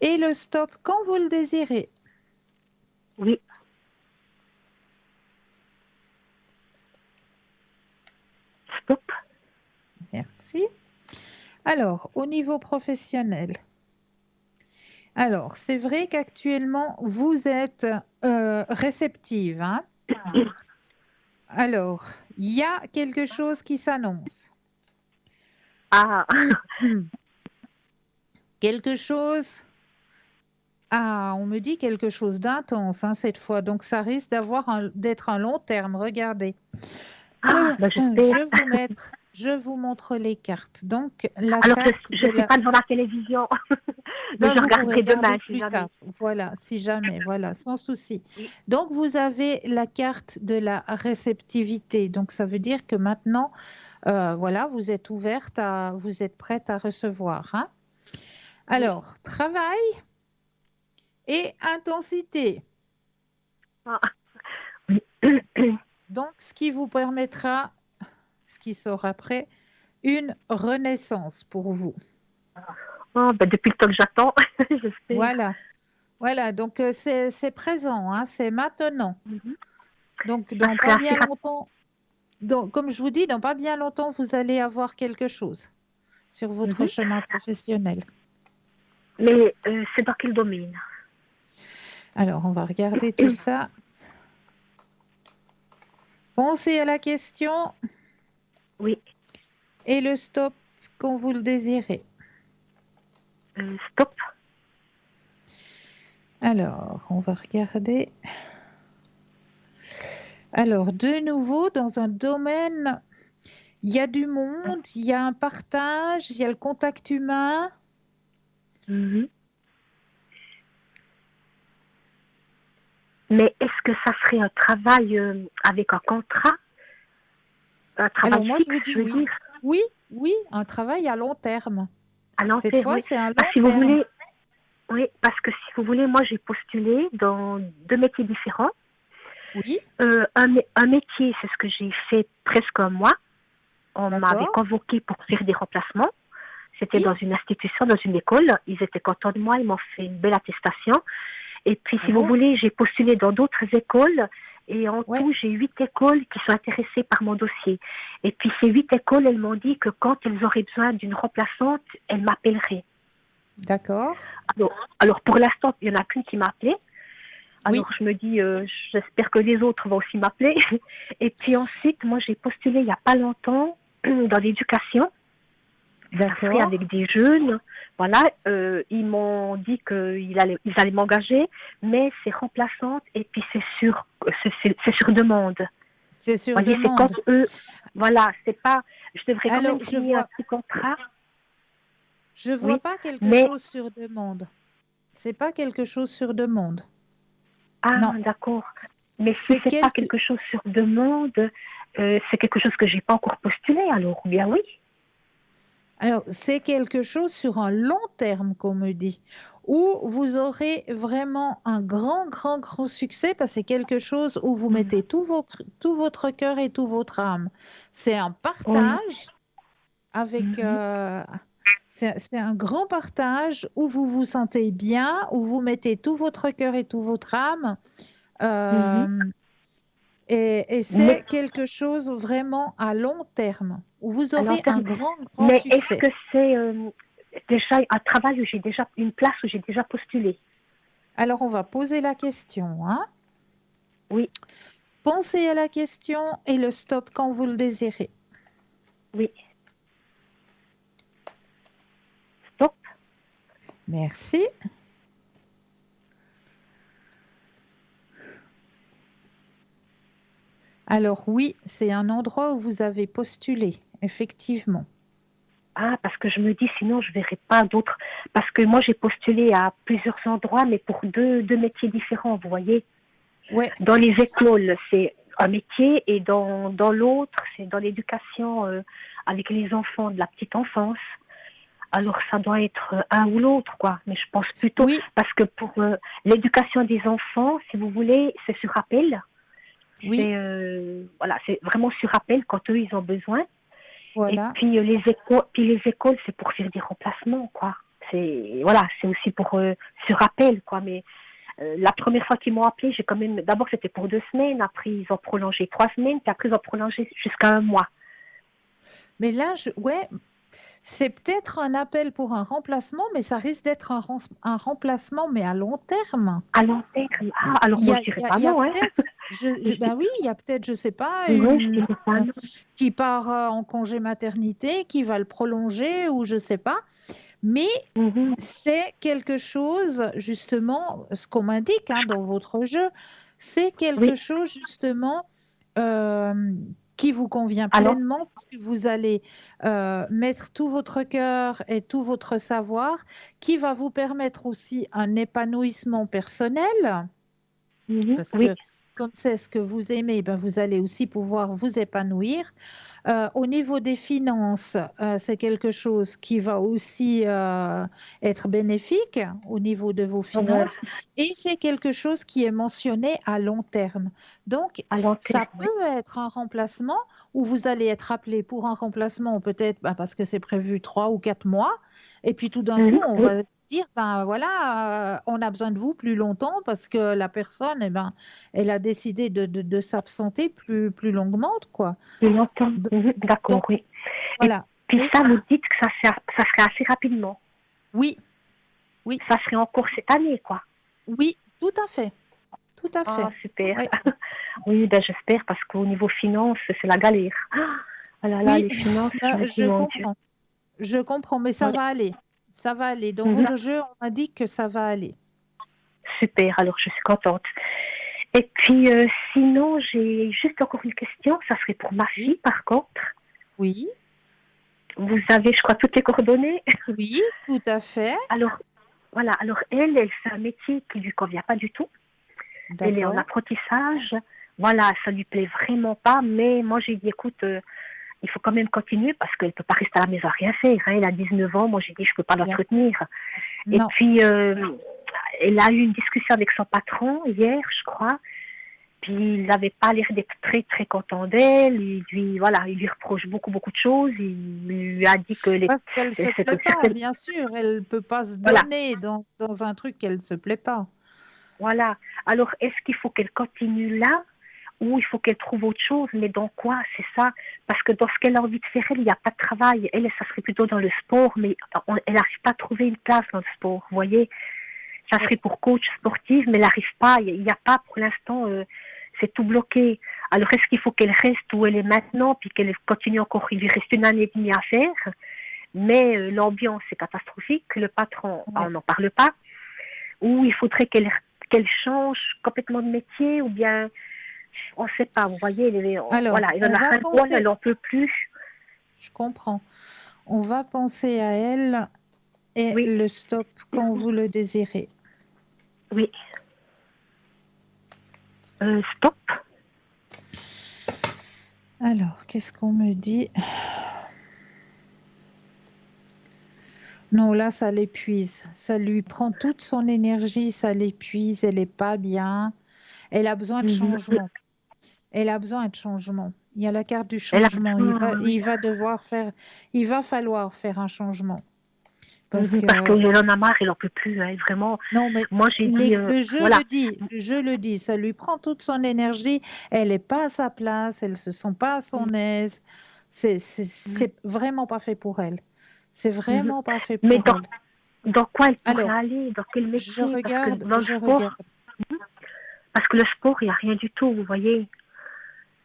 et le stop quand vous le désirez. oui. Stop. Merci. Alors, au niveau professionnel. Alors, c'est vrai qu'actuellement, vous êtes réceptive, hein? Alors, il y a quelque chose qui s'annonce. Ah, Quelque chose. Ah, on me dit quelque chose d'intense hein, cette fois. Donc, ça risque d'être un long terme. Regardez. bah, j'espère. Je vous montre les cartes. Donc, la Alors, carte je de ne suis la. pas devant la télévision. Mais Ben, je vous pourrez regarderai regarder demain, si plus jamais. tard. Voilà, si jamais. Voilà, sans souci. Oui. Donc, vous avez la carte de la réceptivité. Donc, ça veut dire que maintenant, voilà, vous êtes vous êtes prête à recevoir. Hein? Alors, travail et intensité. Ah. Donc, ce qui vous permettra, ce qui sort après, une renaissance pour vous. Oh, bah, depuis le temps que j'attends, j'espère. Voilà. Donc, c'est présent, hein, c'est maintenant. Mhm. Donc, Ça dans serait pas assez bien rapide. longtemps, comme je vous dis, dans pas bien longtemps, vous allez avoir quelque chose sur votre Mhm. chemin professionnel. Mais c'est dans quel domaine? Alors, on va regarder tout ça. Pensez à la question Oui. et le stop quand vous le désirez. Stop. Alors, on va regarder. Alors, de nouveau, dans un domaine, il y a du monde, il y a un partage, il y a le contact humain. Mhm. Mais est-ce que ça serait un travail avec un contrat? Un travail Alors, moi, fixe, je vous dis je veux oui. dire, Oui, un travail à long terme. à long Cette terme, fois, oui. c'est un Bah, long si vous terme. voulez, oui, parce que si vous voulez, moi j'ai postulé dans 2 métiers différents. Oui, Un métier, c'est ce que j'ai fait presque un mois. On m'avait d'accord. convoqué pour faire des remplacements. C'était Oui, dans une institution, dans une école. Ils étaient contents de moi, ils m'ont fait une belle attestation. Et puis, si vous bravo. voulez, j'ai postulé dans d'autres écoles Et en Ouais, tout, j'ai 8 écoles qui sont intéressées par mon dossier. Et puis ces 8 écoles, elles m'ont dit que quand elles auraient besoin d'une remplaçante, elles m'appelleraient. d'accord. Alors pour l'instant, il n'y en a qu'une qui m'a appelée. Oui, Alors je me dis, j'espère que les autres vont aussi m'appeler. Et puis ensuite, moi j'ai postulé il n'y a pas longtemps dans l'éducation. Ça serait d'accord. avec des jeunes. Voilà, ils m'ont dit qu'ils allaient m'engager, mais c'est remplaçante et puis c'est sur demande. C'est sur Vous voyez, c'est quand demande. eux, voilà, c'est pas, je devrais quand Alors, même signer un petit contrat, je vois oui, pas quelque mais, chose sur demande. C'est pas quelque chose sur demande. ah, Non, d'accord. Mais si c'est c'est pas quelque. quelque chose sur demande, c'est quelque chose que j'ai pas encore postulé, alors, ou bien oui. Alors, c'est quelque chose sur un long terme, qu'on me dit, où vous aurez vraiment un grand, grand, grand succès parce que c'est quelque chose où vous Mhm. mettez tout votre cœur et tout votre âme. C'est un Oui. partage avec. Mhm. C'est un grand partage où vous vous sentez bien, où vous mettez tout votre cœur et tout votre âme. Mhm. Euh, et Mais c'est quelque chose vraiment à long terme, où vous à long aurez un terme. grand, grand Mais est-ce succès. que c'est déjà un travail où j'ai déjà une place où j'ai déjà postulé? Alors, on va poser la question, hein. Oui, Pensez à la question et le stop quand vous le désirez. oui. Stop. Merci. Alors oui, c'est un endroit où vous avez postulé, effectivement. Ah, parce que je me dis, sinon, je verrai pas d'autres. Parce que moi, j'ai postulé à plusieurs endroits, mais pour deux métiers différents, vous voyez. Ouais, Dans les écoles, c'est un métier, et dans l'autre, c'est dans l'éducation avec les enfants, de la petite enfance. Alors, ça doit être un ou l'autre, quoi. Mais je pense plutôt, oui, parce que pour l'éducation des enfants, si vous voulez, c'est sur appel. oui, C'est c'est vraiment sur appel quand eux, ils ont besoin. Et voilà. puis les écoles, c'est pour faire des remplacements, quoi. C'est aussi pour sur appel, quoi. Mais la première fois qu'ils m'ont appelé, j'ai quand même, d'abord c'était pour 2 semaines, après ils ont prolongé 3 semaines, puis après ils ont prolongé jusqu'à un mois. Mais là, ouais, c'est peut-être un appel pour un remplacement, mais ça risque d'être un remplacement, mais à long terme. À long terme, ah, alors moi je dirais pas Il y a non, hein. peut-être, ben oui, il y a peut-être, je sais pas, Oui, je dirais pas non. qui part en congé maternité, qui va le prolonger ou je sais pas. Mais Mhm. c'est quelque chose, justement, ce qu'on m'indique hein, dans votre jeu, c'est Oui, quelque chose, justement, euh, qui vous convient alors, pleinement, parce que vous allez mettre tout votre cœur et tout votre savoir, qui va vous permettre aussi un épanouissement personnel, parce oui, que comme c'est ce que vous aimez, ben, vous allez aussi pouvoir vous épanouir. Au niveau des finances, c'est quelque chose qui va aussi être bénéfique au niveau de vos voilà, finances et c'est quelque chose qui est mentionné à long terme. Donc, à long ça terme, oui. peut être un remplacement où vous allez être appelé pour un remplacement peut-être ben, parce que c'est prévu 3 ou 4 mois et puis tout d'un coup, on Oui, va dire, ben voilà, on a besoin de vous plus longtemps parce que la personne, eh ben, elle a décidé de s'absenter plus longuement, quoi. plus longtemps. D- D'accord, Donc, oui. Et voilà. puis Et ça, vous dites que ça serait assez rapidement. oui, oui, Ça serait encore cette année, quoi. oui, tout à fait, tout à Ah, fait. super. Oui, Oui, ben j'espère, parce qu'au niveau finance, c'est la galère. Ah là là, oui, les finances, je me dis, je mon Dieu. comprends. Je comprends, mais ça Ouais. va aller. Ça va aller. Dans Mhm. votre jeu, on m'a dit que ça va aller. Super, alors je suis contente. Et puis, sinon, j'ai juste encore une question. Ça serait pour ma Oui, fille, par contre. oui, Vous avez, je crois, toutes les coordonnées. oui, tout à fait. Alors, voilà. Alors, elle fait un métier qui lui convient pas du tout. Elle est en D'accord. apprentissage. Voilà, ça lui plaît vraiment pas. Mais moi, j'ai dit, écoute, il faut quand même continuer parce qu'elle peut pas rester à la maison à rien faire. Hein. Elle a 19 ans. Moi, j'ai dit, je peux pas Bien sûr. l'entretenir. Et Non. puis, elle a eu une discussion avec son patron hier, je crois. Puis il n'avait pas l'air d'être très très content d'elle. Il lui reproche beaucoup beaucoup de choses. Il lui a dit que Parce qu'elle se plaît pas, certaines, bien sûr. Elle peut pas se voilà, donner dans un truc qu'elle se plaît pas. voilà. Alors est-ce qu'il faut qu'elle continue là, ou il faut qu'elle trouve autre chose, mais dans quoi, c'est ça. Parce que dans ce qu'elle a envie de faire, elle, il n'y a pas de travail. Elle, ça serait plutôt dans le sport, mais elle n'arrive pas à trouver une place dans le sport, vous voyez. Ça serait pour coach sportive, mais elle n'arrive pas. Il n'y a pas pour l'instant, c'est tout bloqué. Alors, est-ce qu'il faut qu'elle reste où elle est maintenant, puis qu'elle continue encore, il lui reste 1 année et demie à faire, mais l'ambiance est catastrophique, le patron, on n'en parle pas, ou il faudrait qu'elle change complètement de métier, ou bien, on ne sait pas, vous voyez, voilà, elle en a ras le bol, elle n'en peut plus. Je comprends. On va penser à elle et le stop quand vous le désirez. Oui. Stop. Alors, qu'est-ce qu'on me dit? Non, là, ça l'épuise. Ça lui prend toute son énergie, ça l'épuise, elle n'est pas bien. Elle a besoin de changement. Elle a besoin de changement. Il y a la carte du changement. Il va falloir faire un changement. Parce qu'elle en a marre, elle n'en peut plus, hein, vraiment. Non, mais moi, j'ai dit, le jeu le dit, ça lui prend toute son énergie, elle n'est pas à sa place, elle ne se sent pas à son aise. C'est vraiment pas fait pour elle. C'est vraiment pas fait pour elle. Dans quoi elle pourrait aller? Dans quel métier? Je regarde. Parce que le sport, il n'y a rien du tout, vous voyez.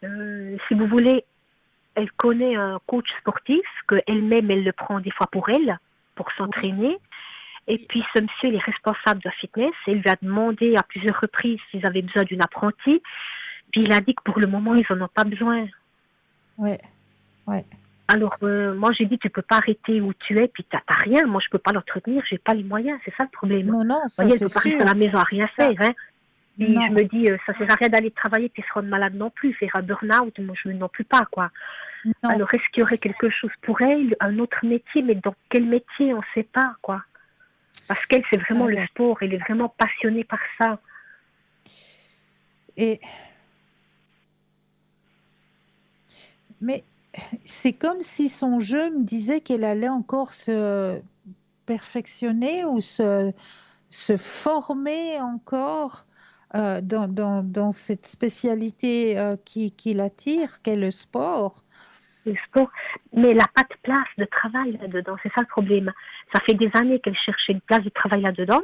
Si vous voulez, elle connaît un coach sportif, qu'elle-même, elle le prend des fois pour elle, pour s'entraîner. Et puis, ce monsieur, il est responsable de la fitness. Et il lui a demandé à plusieurs reprises s'ils avaient besoin d'une apprentie. Puis, il a dit que pour le moment, ils n'en ont pas besoin. Ouais. Alors, moi, j'ai dit, tu ne peux pas arrêter où tu es, puis tu n'as rien. Moi, je ne peux pas l'entretenir, je n'ai pas les moyens. C'est ça le problème. Non, ça, voyez, c'est elle peut pas rester sûr. à la maison à rien faire. Hein. Puis, Non. je me dis, ça ne sert à rien d'aller travailler puis se rendre malade non plus, faire un burn-out, moi, je ne veux non plus pas, quoi. Non. Alors, est-ce qu'il y aurait quelque chose pour elle, un autre métier, mais dans quel métier, on ne sait pas, quoi. Parce qu'elle, c'est vraiment le sport, elle est vraiment passionnée par ça. Mais c'est comme si son jeu me disait qu'elle allait encore se perfectionner ou se former encore dans cette spécialité qui l'attire, qu'est le sport. Le sport, mais elle n'a pas de place de travail là-dedans, c'est ça le problème. Ça fait des années qu'elle cherchait une place de travail là-dedans.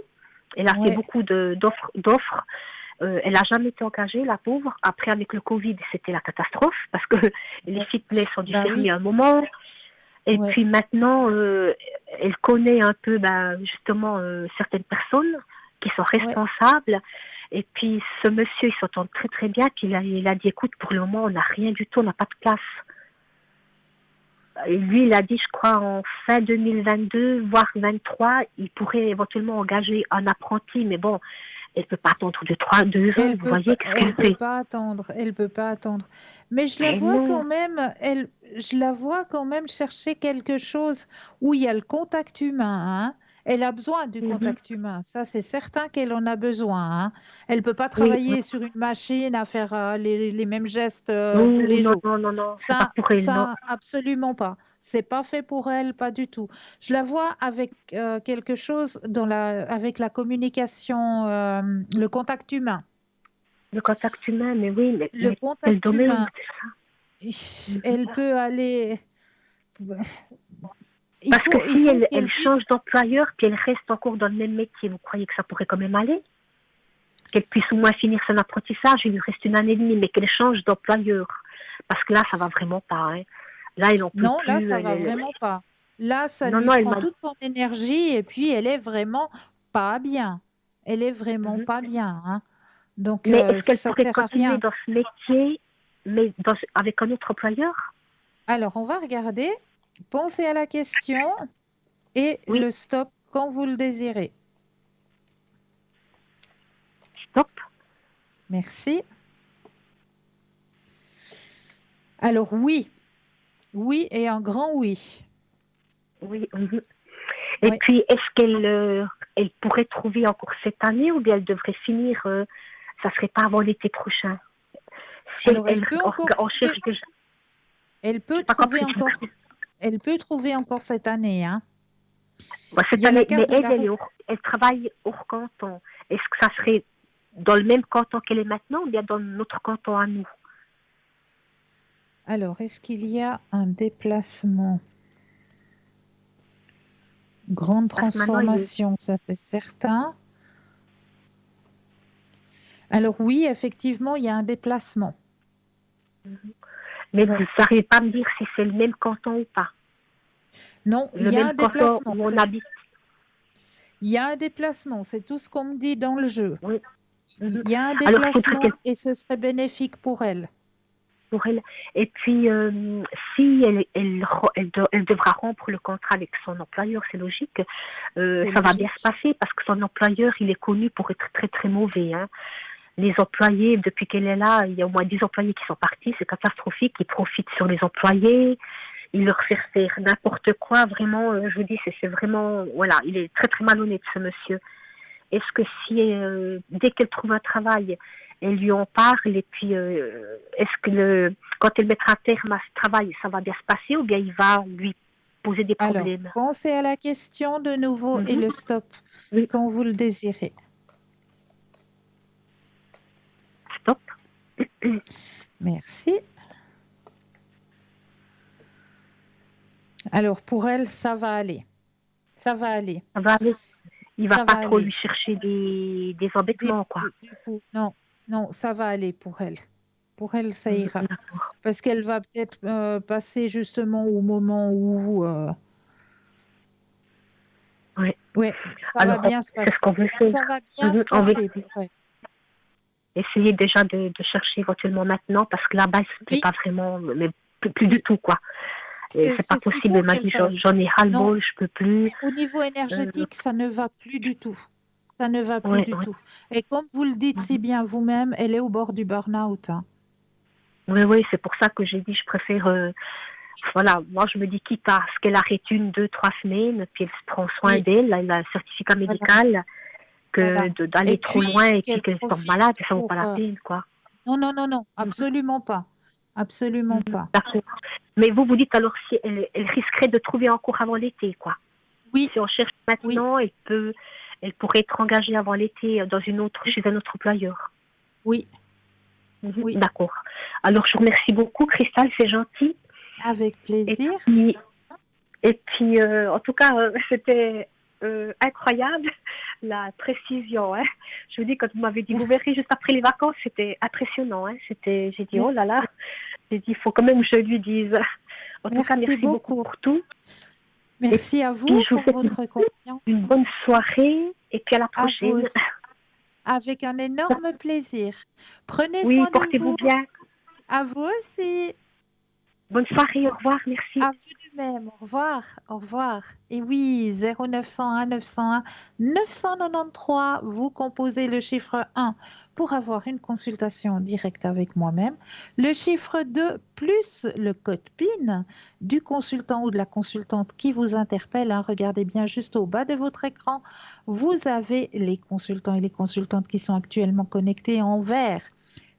Elle a fait beaucoup d'offres. Elle n'a jamais été engagée, la pauvre. Après, avec le Covid, c'était la catastrophe parce que les fitness ont dû fermer un moment. Et puis maintenant, elle connaît un peu justement certaines personnes qui sont responsables. Et puis ce monsieur, il s'entend très très bien. Puis il a dit, écoute, pour le moment, on n'a rien du tout, on n'a pas de place. Et lui, il a dit, je crois, en fin 2022, voire 2023, il pourrait éventuellement engager un apprenti. Mais bon, elle ne peut pas attendre 2 ans, vous voyez. Elle ne peut pas attendre. Mais je la vois quand même, je la vois quand même chercher quelque chose où il y a le contact humain. Hein. Elle a besoin du contact humain. Ça, c'est certain qu'elle en a besoin. Hein. Elle ne peut pas travailler sur une machine à faire les mêmes gestes tous les jours. Non. Ça, pas pour elle, non. Absolument pas. C'est pas fait pour elle, pas du tout. Je la vois avec quelque chose avec la communication, le contact humain. Le contact humain, mais oui. Le contact humain. Elle peut aller... Parce que si elle change d'employeur puis elle reste encore dans le même métier, vous croyez que ça pourrait quand même aller? Qu'elle puisse au moins finir son apprentissage, il lui reste 1 année et demie, mais qu'elle change d'employeur. Parce que là, ça va vraiment pas. Hein. Là, ils n'en peut plus. Là, ça va vraiment pas. Là, ça lui prend toute son énergie et puis elle est vraiment pas bien. Elle est vraiment pas bien. Hein. Donc, mais est-ce qu'elle ça pourrait sert à continuer rien. dans ce métier, mais avec un autre employeur? Alors, on va regarder. Pensez à la question et le stop quand vous le désirez. Stop. Merci. Alors, oui. Oui et un grand oui. Oui. Et puis, est-ce qu'elle elle pourrait trouver encore cette année ou bien elle devrait finir, ça ne serait pas avant l'été prochain? Si alors, elle peut encore cherche déjà. Elle peut trouver encore. Elle peut trouver encore cette année. Hein. Cette année, mais elle travaille hors canton. Est-ce que ça serait dans le même canton qu'elle est maintenant ou bien dans notre canton à nous? Alors, est-ce qu'il y a un déplacement? Grande Parce que maintenant, transformation, ça c'est certain. Alors oui, effectivement, il y a un déplacement. Mais Ouais. vous n'arrivez pas à me dire si c'est le même canton ou pas. Non, il Le y a même un canton déplacement. où on habite. Il y a un déplacement, c'est tout ce qu'on me dit dans le jeu. Oui. Il y a un Alors, il faudrait déplacement qu'elle et ce serait bénéfique pour elle. pour elle. Et puis, si elle devra rompre le contrat avec son employeur, c'est logique, C'est ça va bien logique. se passer parce que son employeur, il est connu pour être très, très mauvais. Hein. Les employés, depuis qu'elle est là, il y a au moins 10 employés qui sont partis, c'est catastrophique, ils profitent sur les employés, ils leur font faire n'importe quoi, vraiment, je vous dis, c'est vraiment, voilà, il est très, très malhonnête, ce monsieur. Est-ce que si, dès qu'elle trouve un travail, elle lui en parle et puis est-ce que quand elle mettra un terme à ce travail, ça va bien se passer ou bien il va lui poser des Alors, problèmes? pensez à la question de nouveau et le stop Oui, quand vous le désirez. stop. Merci. Alors, pour elle, ça va aller. Ça va aller. Ça va aller. Il va Ça pas va trop aller. lui chercher des embêtements, quoi. Du coup, non, non, ça va aller pour elle. Pour elle, ça ira. D'accord. Parce qu'elle va peut-être passer justement au moment où... Oui. Ouais, ça va Alors, bien se c'est passer. ce qu'on veut faire. Ça va bien se On veut passer pour elle. essayer déjà de chercher éventuellement maintenant parce que là-bas, c'est Oui, pas vraiment, mais plus du tout, quoi. Et c'est pas c'est ce qu'il possible. faut Elle m'a qu'elle dit, fasse. j'en ai Non, ras-le-bol, je peux plus. au niveau énergétique, ça ne va plus du tout. Ça ne va plus Ouais, du ouais. tout. Et comme vous le dites si bien vous-même, elle est au bord du burn-out. Hein. Oui, oui, c'est pour ça que j'ai dit, je préfère, voilà, moi je me dis quitte à ce qu'elle arrête 1, 2, 3 semaines, puis elle se prend soin Oui, d'elle, elle a un certificat voilà, médical, voilà. que d'aller Et trop puis, loin et puis qu'elle qu'elle tombe profite malade, ça vaut pour... pas la peine, quoi. Non, non, non, non, Mhm, absolument pas. Absolument pas. d'accord. Mais vous dites alors si elle risquerait de trouver encore avant l'été, quoi. Oui, Si on cherche oui, maintenant, elle pourrait être engagée avant l'été dans oui, chez un autre employeur. oui, oui. D'accord. Alors je vous remercie beaucoup, Cristal, c'est gentil. Avec Et plaisir. puis, en tout cas, c'était incroyable la précision. Hein. Je vous dis, quand vous m'avez dit, vous verrez Merci. juste après les vacances, c'était impressionnant. Hein. J'ai dit, oh là là, Merci. j'ai dit, il faut quand même que je lui dise. En tout cas, Merci merci beaucoup beaucoup. pour tout. Et Merci à puis, vous je vous pour souhaite votre une confiance. bonne soirée et puis à la À vous prochaine. aussi. Avec un énorme plaisir. Prenez Oui, soin de portez-vous vous. bien. À vous aussi. Bonne soirée, au revoir, merci. À vous de même. Au revoir. Au revoir. Et oui, 0901 901 993, vous composez le chiffre 1 pour avoir une consultation directe avec moi-même. Le chiffre 2 plus le code PIN du consultant ou de la consultante qui vous interpelle. Hein. Regardez bien juste au bas de votre écran. Vous avez les consultants et les consultantes qui sont actuellement connectés en vert.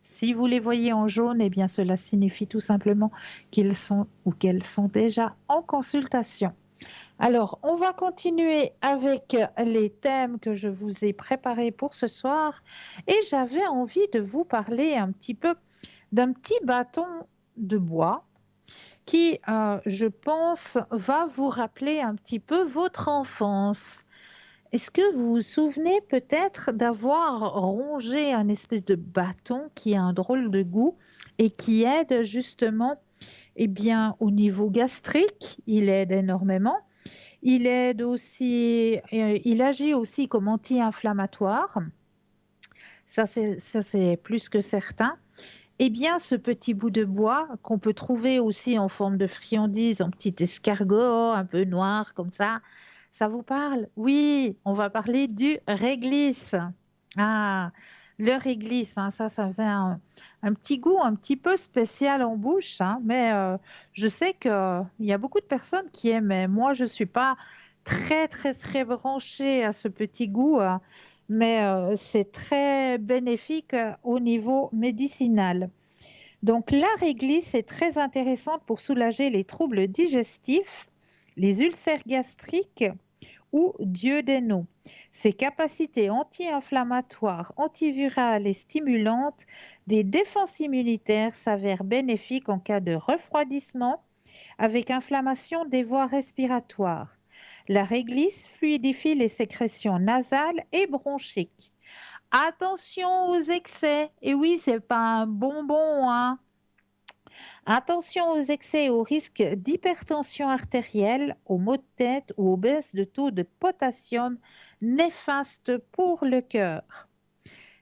Si vous les voyez en jaune, eh bien cela signifie tout simplement qu'ils sont ou qu'elles sont déjà en consultation. Alors, on va continuer avec les thèmes que je vous ai préparés pour ce soir et j'avais envie de vous parler un petit peu d'un petit bâton de bois qui, je pense, va vous rappeler un petit peu votre enfance. Est-ce que vous vous souvenez peut-être d'avoir rongé un espèce de bâton qui a un drôle de goût et qui aide justement eh bien, au niveau gastrique, il aide énormément. Il aide aussi, il agit aussi comme anti-inflammatoire. Ça, c'est plus que certain. Eh bien, ce petit bout de bois qu'on peut trouver aussi en forme de friandise, en petit escargot, un peu noir comme ça vous parle? Oui, on va parler du réglisse. Ah, le réglisse, hein, ça faisait un petit goût un petit peu spécial en bouche, hein, mais je sais qu'il y a beaucoup de personnes qui aiment. Mais moi, je ne suis pas très, très, très branchée à ce petit goût, mais c'est très bénéfique au niveau médicinal. Donc, la réglisse est très intéressante pour soulager les troubles digestifs, les ulcères gastriques ou duodénaux. Ses capacités anti-inflammatoires, antivirales et stimulantes des défenses immunitaires s'avèrent bénéfiques en cas de refroidissement avec inflammation des voies respiratoires. La réglisse fluidifie les sécrétions nasales et bronchiques. Attention aux excès. Et oui, c'est pas un bonbon, hein. Attention aux excès et aux risques d'hypertension artérielle, aux maux de tête ou aux baisses de taux de potassium néfastes pour le cœur.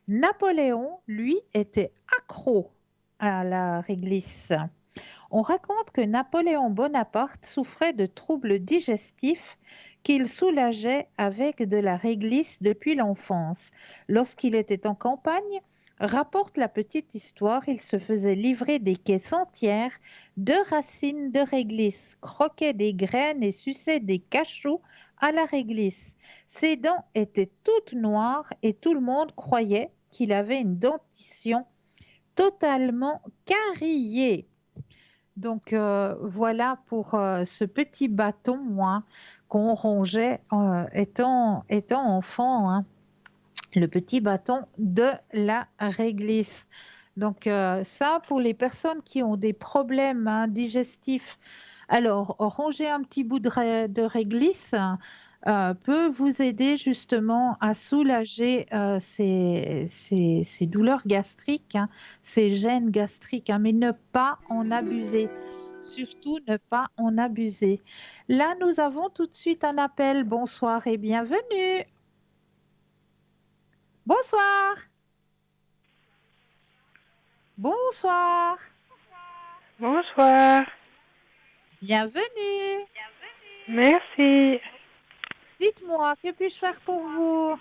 Napoléon, lui, était accro à la réglisse. On raconte que Napoléon Bonaparte souffrait de troubles digestifs qu'il soulageait avec de la réglisse depuis l'enfance. Lorsqu'il était en campagne, rapporte la petite histoire, il se faisait livrer des caisses entières de racines de réglisse, croquait des graines et suçait des cachous à la réglisse. Ses dents étaient toutes noires et tout le monde croyait qu'il avait une dentition totalement carriée. Donc voilà pour ce petit bâton qu'on rongeait étant enfant, hein, le petit bâton de la réglisse. Donc ça, pour les personnes qui ont des problèmes digestifs, alors ronger un petit bout de réglisse peut vous aider justement à soulager ces douleurs gastriques, hein, ces gènes gastriques, hein, mais ne pas en abuser. Surtout ne pas en abuser. Là, nous avons tout de suite un appel. Bonsoir et bienvenue. Bonsoir. Bonsoir. Bonsoir. Bienvenue. Merci. Dites-moi, que puis-je faire pour vous?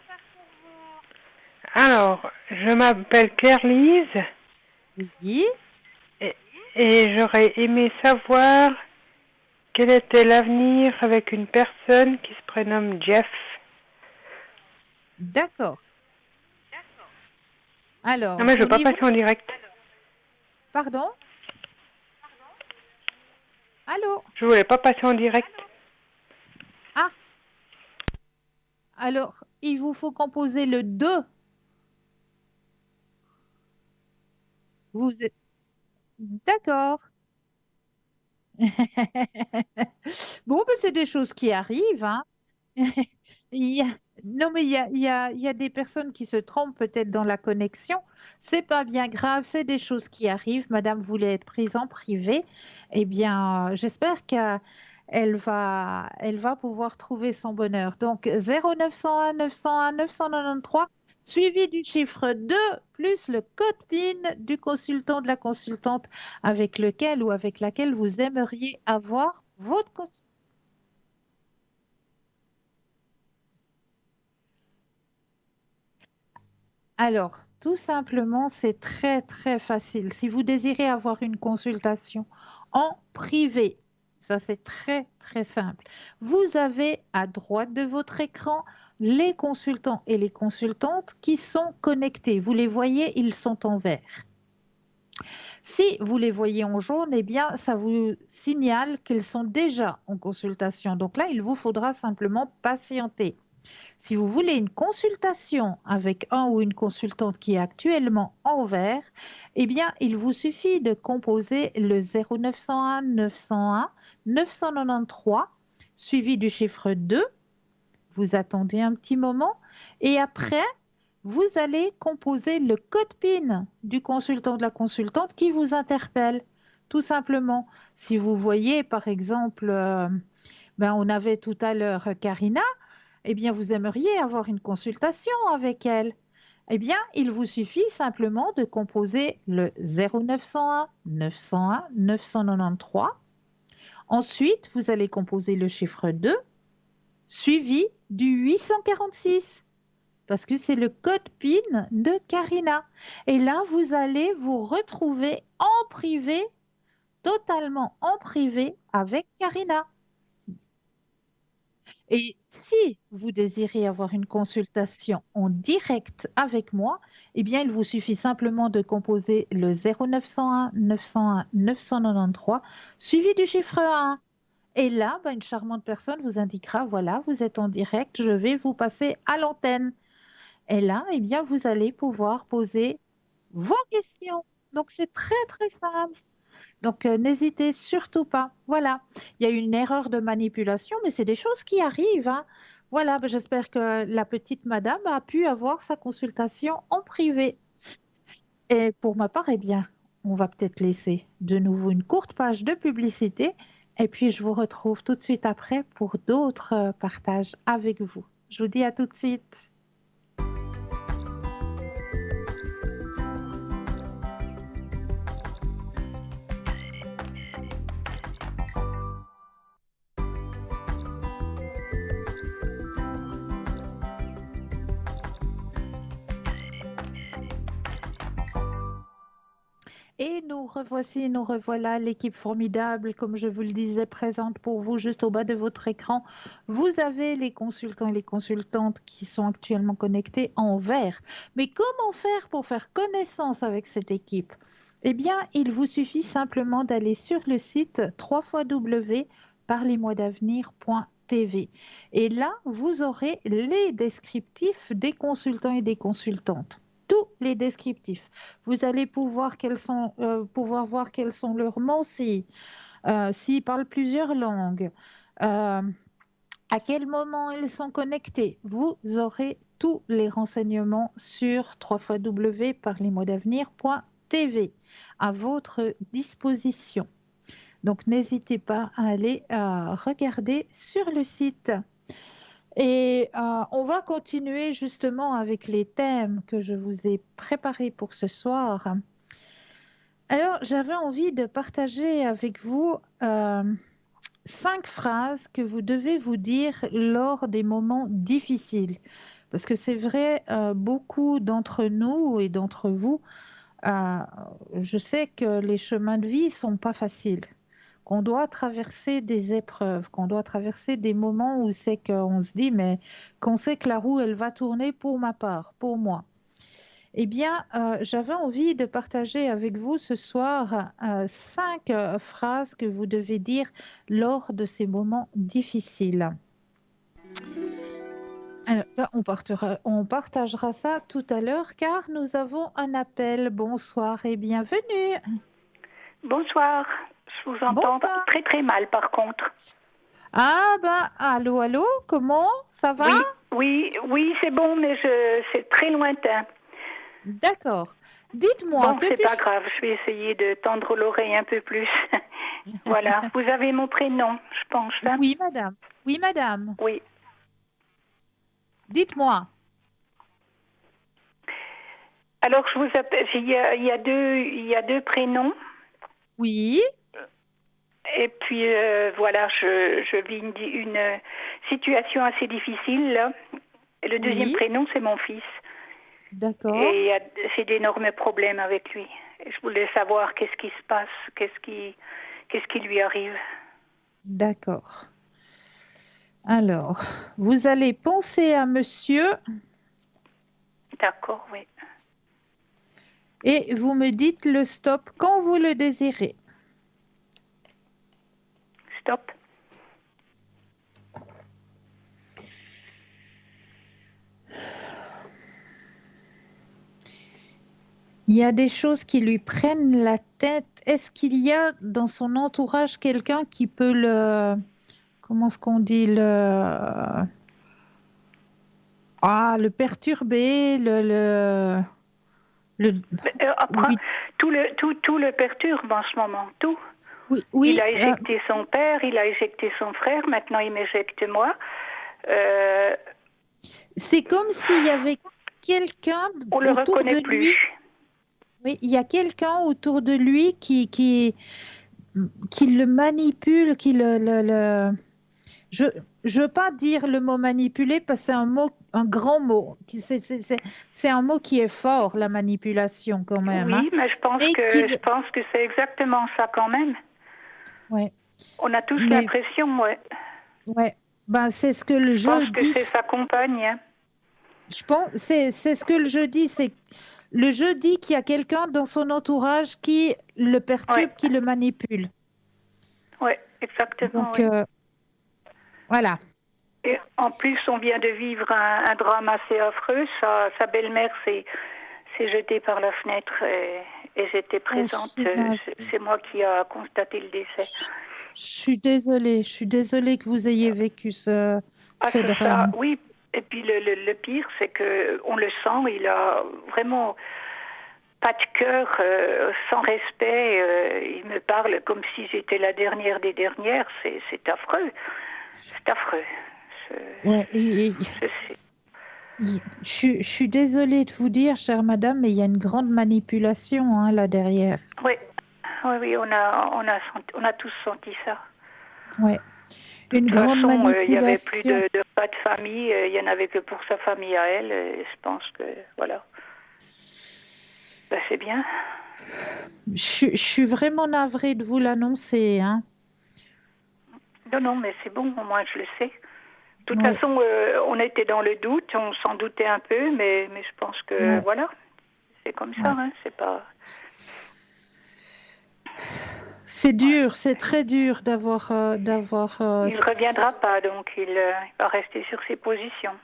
Alors, je m'appelle Claire-Lise Oui. et j'aurais aimé savoir quel était l'avenir avec une personne qui se prénomme Jeff. D'accord. Alors, Non mais je ne veux au pas niveau... passer en direct. Pardon? Allô? Je voulais pas passer en direct. Ah. Alors, il vous faut composer le 2. Vous êtes... D'accord. Bon, ben, c'est des choses qui arrivent, hein. Il y a... Non, mais il y a des personnes qui se trompent peut-être dans la connexion. C'est pas bien grave, c'est des choses qui arrivent. Madame voulait être prise en privé. Eh bien, j'espère qu'elle va pouvoir trouver son bonheur. Donc, 0901 901 993, suivi du chiffre 2, plus le code PIN du consultant, de la consultante avec lequel ou avec laquelle vous aimeriez avoir votre consultation. Alors, tout simplement, c'est très, très facile. Si vous désirez avoir une consultation en privé, ça c'est très, très simple. Vous avez à droite de votre écran les consultants et les consultantes qui sont connectés. Vous les voyez, ils sont en vert. Si vous les voyez en jaune, eh bien, ça vous signale qu'ils sont déjà en consultation. Donc là, il vous faudra simplement patienter. Si vous voulez une consultation avec un ou une consultante qui est actuellement en vert, eh bien, il vous suffit de composer le 0901 901 993 suivi du chiffre 2. Vous attendez un petit moment et après, vous allez composer le code PIN du consultant, de la consultante qui vous interpelle. Tout simplement, si vous voyez par exemple, on avait tout à l'heure Karina, eh bien, vous aimeriez avoir une consultation avec elle. Eh bien, il vous suffit simplement de composer le 0901 901 993. Ensuite, vous allez composer le chiffre 2, suivi du 846, parce que c'est le code PIN de Karina. Et là, vous allez vous retrouver en privé, totalement en privé avec Karina. Et si vous désirez avoir une consultation en direct avec moi, eh bien, il vous suffit simplement de composer le 0901 901 993 suivi du chiffre 1. Et là, une charmante personne vous indiquera, voilà, vous êtes en direct, je vais vous passer à l'antenne. Et là, eh bien, vous allez pouvoir poser vos questions. Donc, c'est très, très simple. Donc, n'hésitez surtout pas. Voilà, il y a eu une erreur de manipulation, mais c'est des choses qui arrivent, hein. Voilà, j'espère que la petite madame a pu avoir sa consultation en privé. Et pour ma part, eh bien, on va peut-être laisser de nouveau une courte page de publicité et puis je vous retrouve tout de suite après pour d'autres partages avec vous. Je vous dis à tout de suite. Et nous revoici, nous revoilà, l'équipe formidable, comme je vous le disais, présente pour vous juste au bas de votre écran. Vous avez les consultants et les consultantes qui sont actuellement connectés en vert. Mais comment faire pour faire connaissance avec cette équipe? Eh bien, il vous suffit simplement d'aller sur le site www.parlez-moi-d'avenir.tv. Et là, vous aurez les descriptifs des consultants et des consultantes. Tous les descriptifs. Vous allez pouvoir voir quels sont leurs mots, s'ils parlent plusieurs langues, à quel moment ils sont connectés. Vous aurez tous les renseignements sur www.parlez-moi-d'avenir.tv à votre disposition. Donc, n'hésitez pas à aller regarder sur le site. Et on va continuer justement avec les thèmes que je vous ai préparés pour ce soir. Alors, j'avais envie de partager avec vous 5 phrases que vous devez vous dire lors des moments difficiles. Parce que c'est vrai, beaucoup d'entre nous et d'entre vous, je sais que les chemins de vie ne sont pas faciles, qu'on doit traverser des épreuves, qu'on doit traverser des moments où c'est qu'on se dit, mais qu'on sait que la roue, elle va tourner pour ma part, pour moi. Eh bien, j'avais envie de partager avec vous ce soir 5 phrases que vous devez dire lors de ces moments difficiles. Alors, là, on partagera ça tout à l'heure car nous avons un appel. Bonsoir et bienvenue. Bonsoir, je vous entends Bonsoir. très très mal par contre. Ah allô, comment ça va? Oui, c'est bon, mais c'est très lointain. D'accord. Dites-moi. Bon, c'est pas grave, je vais essayer de tendre l'oreille un peu plus. Voilà, vous avez mon prénom, je pense. Hein? Oui, madame. Oui, madame. Oui. Dites-moi. Alors, je vous appelle, il y a deux prénoms. Oui. Et puis, voilà, je vis une situation assez difficile, là. Et le deuxième prénom, c'est mon fils. D'accord. Et j'ai d'énormes problèmes avec lui. Et je voulais savoir qu'est-ce qui se passe, qu'est-ce qui lui arrive. D'accord. Alors, vous allez penser à monsieur. D'accord, oui. Et vous me dites le stop quand vous le désirez. Stop. Il y a des choses qui lui prennent la tête. Est-ce qu'il y a dans son entourage quelqu'un qui peut comment est-ce qu'on dit, le perturber, Après, tout le perturbe en ce moment, tout. Oui, il a éjecté son père, il a éjecté son frère, maintenant il m'éjecte moi. C'est comme s'il y avait quelqu'un on le autour reconnaît de plus. lui. Oui, il y a quelqu'un autour de lui qui le manipule, qui Je veux pas dire le mot manipuler parce que c'est un grand mot. C'est un mot qui est fort, la manipulation quand même. Oui, hein. mais je pense que c'est exactement ça quand même. Ouais. On a tous l'impression, ouais. Ouais. Ben, c'est ce que le jeu dit. Je pense que c'est sa compagne. Hein. Je pense, c'est ce que le jeu dit. C'est le jeu dit qu'il y a quelqu'un dans son entourage qui le perturbe, qui le manipule. Ouais. exactement. Donc, Oui. voilà. Et en plus, on vient de vivre un drame assez affreux. Sa belle-mère s'est jetée par la fenêtre et j'étais présente. C'est moi qui a constaté le décès. Je suis désolée que vous ayez vécu ce drame. Ça, oui. Et puis le pire, c'est que on le sent, il a vraiment pas de cœur, sans respect. Il me parle comme si j'étais la dernière des dernières. C'est affreux. C'est affreux. Ouais, je suis désolée de vous dire, chère madame, mais il y a une grande manipulation là derrière. Oui, on a tous senti ça. Ouais. Une grande façon, manipulation. Il n'y avait plus de repas de famille, il n'y en avait que pour sa famille à elle. Et je pense que, voilà. Ben, c'est bien. Je suis vraiment navrée de vous l'annoncer. Non, mais c'est bon, au moins je le sais. De toute façon, on était dans le doute, on s'en doutait un peu, mais je pense que, voilà, c'est comme ça, c'est pas... C'est dur, c'est très dur d'avoir... Il ne reviendra pas, donc il va rester sur ses positions.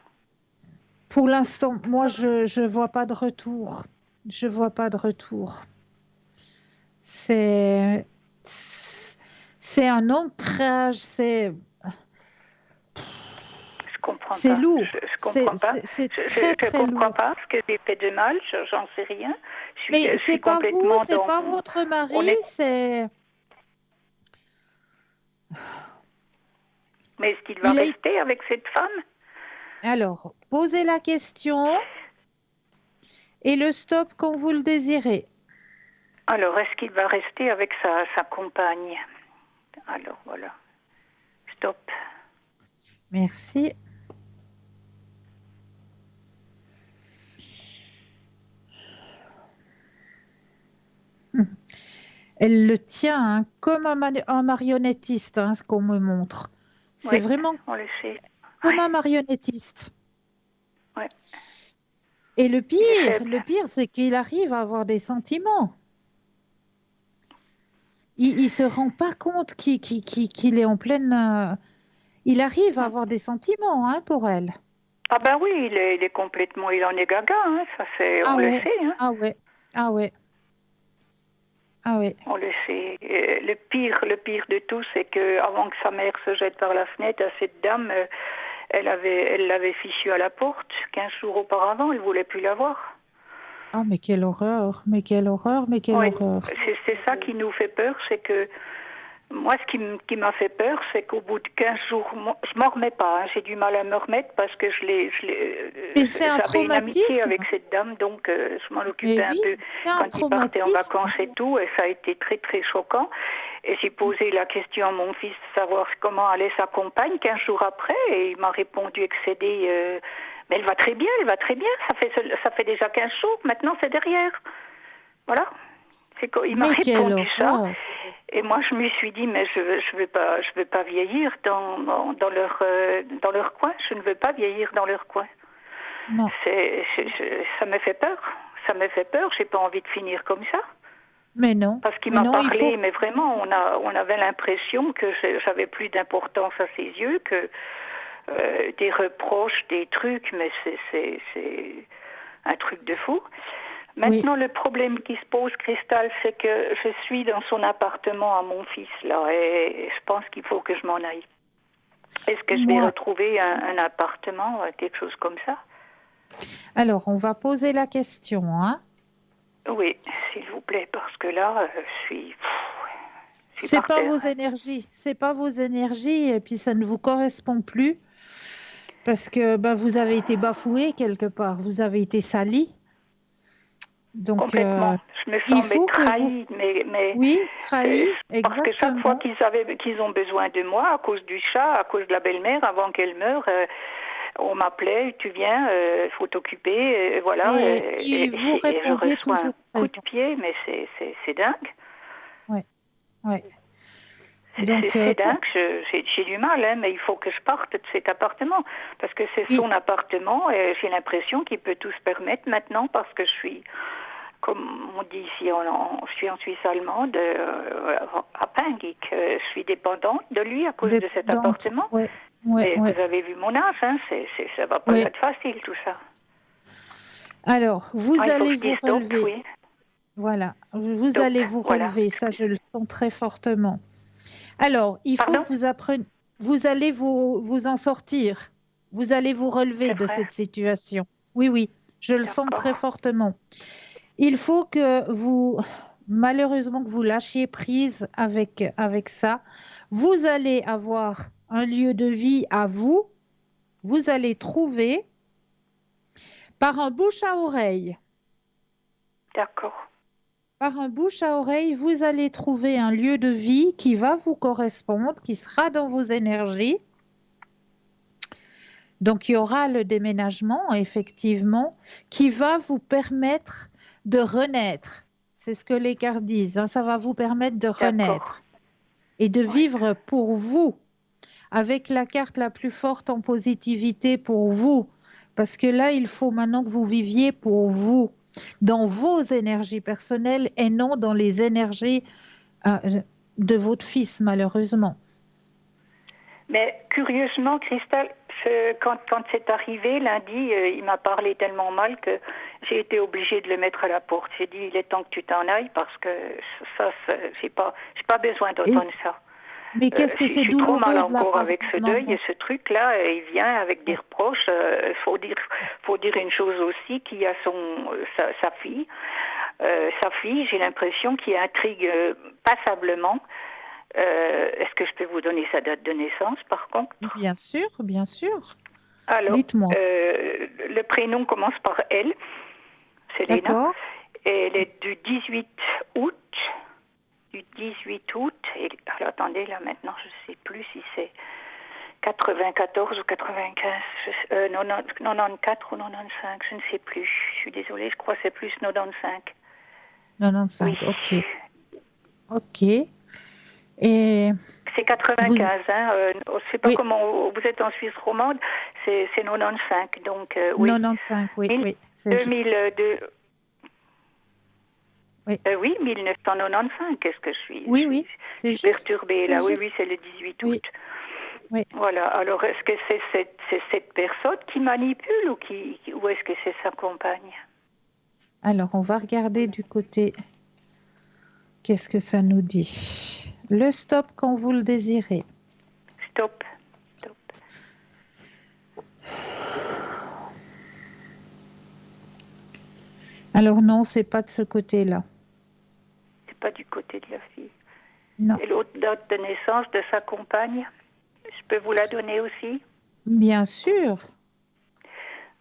Pour l'instant, moi, je vois pas de retour. Je vois pas de retour. C'est un ancrage, c'est lourd. Je comprends pas. Je comprends pas ce que j'ai fait de mal, j'en sais rien. Mais c'est pas vous, c'est pas votre mari, c'est... Mais est-ce qu'il va rester avec cette femme? Alors, posez la question et le stop quand vous le désirez. Alors, est-ce qu'il va rester avec sa compagne? Alors, voilà. Stop. Merci. Elle le tient comme un marionnettiste, ce qu'on me montre. C'est vraiment on le sait. Comme un marionnettiste. Ouais. Et le pire, c'est qu'il arrive à avoir des sentiments. Il se rend pas compte qu'il est en pleine... Il arrive à avoir des sentiments pour elle. Ah ben oui, il est complètement... Il en est gaga, ça c'est... on le sait. Ah ouais. On le sait. Le pire de tout, c'est que avant que sa mère se jette par la fenêtre, cette dame, elle l'avait fichue à la porte 15 jours auparavant, elle voulait plus la voir. Ah mais quelle horreur, horreur. C'est ça qui nous fait peur, c'est que moi, ce qui m'a fait peur, c'est qu'au bout de 15 jours, je m'en remets pas. J'ai du mal à me remettre parce que j'avais une amitié avec cette dame, donc je m'en occupais un peu quand il partait en vacances et tout, et ça a été très très choquant. Et j'ai posé la question à mon fils de savoir comment allait sa compagne 15 jours après, et il m'a répondu excédé, mais elle va très bien, ça fait déjà 15 jours, maintenant c'est derrière. Voilà. Il m'a répondu ça, et moi je me suis dit mais je veux pas vieillir dans leur coin, je ne veux pas vieillir dans leur coin. Non. Ça me fait peur, j'ai pas envie de finir comme ça. Mais non. Parce qu'il m'a parlé, mais vraiment on avait l'impression que j'avais plus d'importance à ses yeux, que des reproches, des trucs, mais c'est un truc de fou. Maintenant, le problème qui se pose, Christelle, c'est que je suis dans son appartement à mon fils, là, et je pense qu'il faut que je m'en aille. Est-ce que je vais retrouver un appartement, quelque chose comme ça? Alors, on va poser la question, Oui, s'il vous plaît, parce que là, je suis c'est pas vos énergies, et puis ça ne vous correspond plus, parce que vous avez été bafoué quelque part, vous avez été sali. Donc, complètement. Je me sens trahie, mais oui, trahie, parce que chaque fois qu'ils ont besoin de moi, à cause du chat, à cause de la belle-mère, avant qu'elle meure, on m'appelait, tu viens, il faut t'occuper, voilà. Et vous répondiez toujours un coup de pied, mais c'est dingue. Ouais. C'est dingue, j'ai du mal, mais il faut que je parte de cet appartement, parce que c'est son appartement, et j'ai l'impression qu'il peut tout se permettre maintenant, parce que je suis comme on dit ici, je suis en Suisse allemande, abhängig. Je suis dépendante de lui à cause de cet appartement. Ouais, Et vous avez vu mon âge, hein, ça va pas être facile tout ça. Alors, vous allez vous relever. Oui. Voilà, vous allez vous relever, ça je le sens très fortement. Alors, il faut que vous appreniez, vous allez vous en sortir, vous allez vous relever de cette situation. Oui, je le sens très fortement. Il faut que malheureusement, que vous lâchiez prise avec ça. Vous allez avoir un lieu de vie à vous, vous allez trouver par un bouche à oreille. D'accord. Par un bouche à oreille, vous allez trouver un lieu de vie qui va vous correspondre, qui sera dans vos énergies. Donc, il y aura le déménagement, effectivement, qui va vous permettre de renaître. C'est ce que les cartes disent, hein, ça va vous permettre de renaître et de vivre pour vous, avec la carte la plus forte en positivité pour vous. Parce que là, il faut maintenant que vous viviez pour vous, dans vos énergies personnelles et non dans les énergies de votre fils, malheureusement. Mais curieusement, Christelle, quand c'est arrivé lundi, il m'a parlé tellement mal que j'ai été obligée de le mettre à la porte. J'ai dit, il est temps que tu t'en ailles parce que ça j'ai pas besoin d'entendre ça. Mais qu'est-ce que c'est douloureux? Je suis trop mal encore avec ce deuil et ce truc-là. Il vient avec des reproches. Faut dire une chose aussi, qu'il y a sa fille. Sa fille, j'ai l'impression qu'il intrigue passablement. Est-ce que je peux vous donner sa date de naissance, par contre? Bien sûr, bien sûr. Alors, dites-moi. Le prénom commence par L, Selena. D'accord. Et elle est du 18 août. Du 18 août. Et, alors, attendez, là, maintenant, je ne sais plus si c'est 94 ou 95, 94 ou 95, je ne sais plus. Je suis désolée, je crois que c'est plus 95. 95, oui. Ok. Et c'est 95, hein. Je ne sais pas comment vous êtes en Suisse romande, c'est 95, donc oui. 95, oui. 2002. Oui, 1995, qu'est-ce que je suis? Oui, c'est juste. Perturbée là, oui, c'est le 18 août. Oui. Voilà, alors est-ce que c'est cette personne qui manipule ou est-ce que c'est sa compagne? Alors, on va regarder du côté, qu'est-ce que ça nous dit? Le stop quand vous le désirez. Stop. Alors non, c'est pas de ce côté-là. C'est pas du côté de la fille. Non. Et l'autre date de naissance de sa compagne, je peux vous la donner aussi? Bien sûr.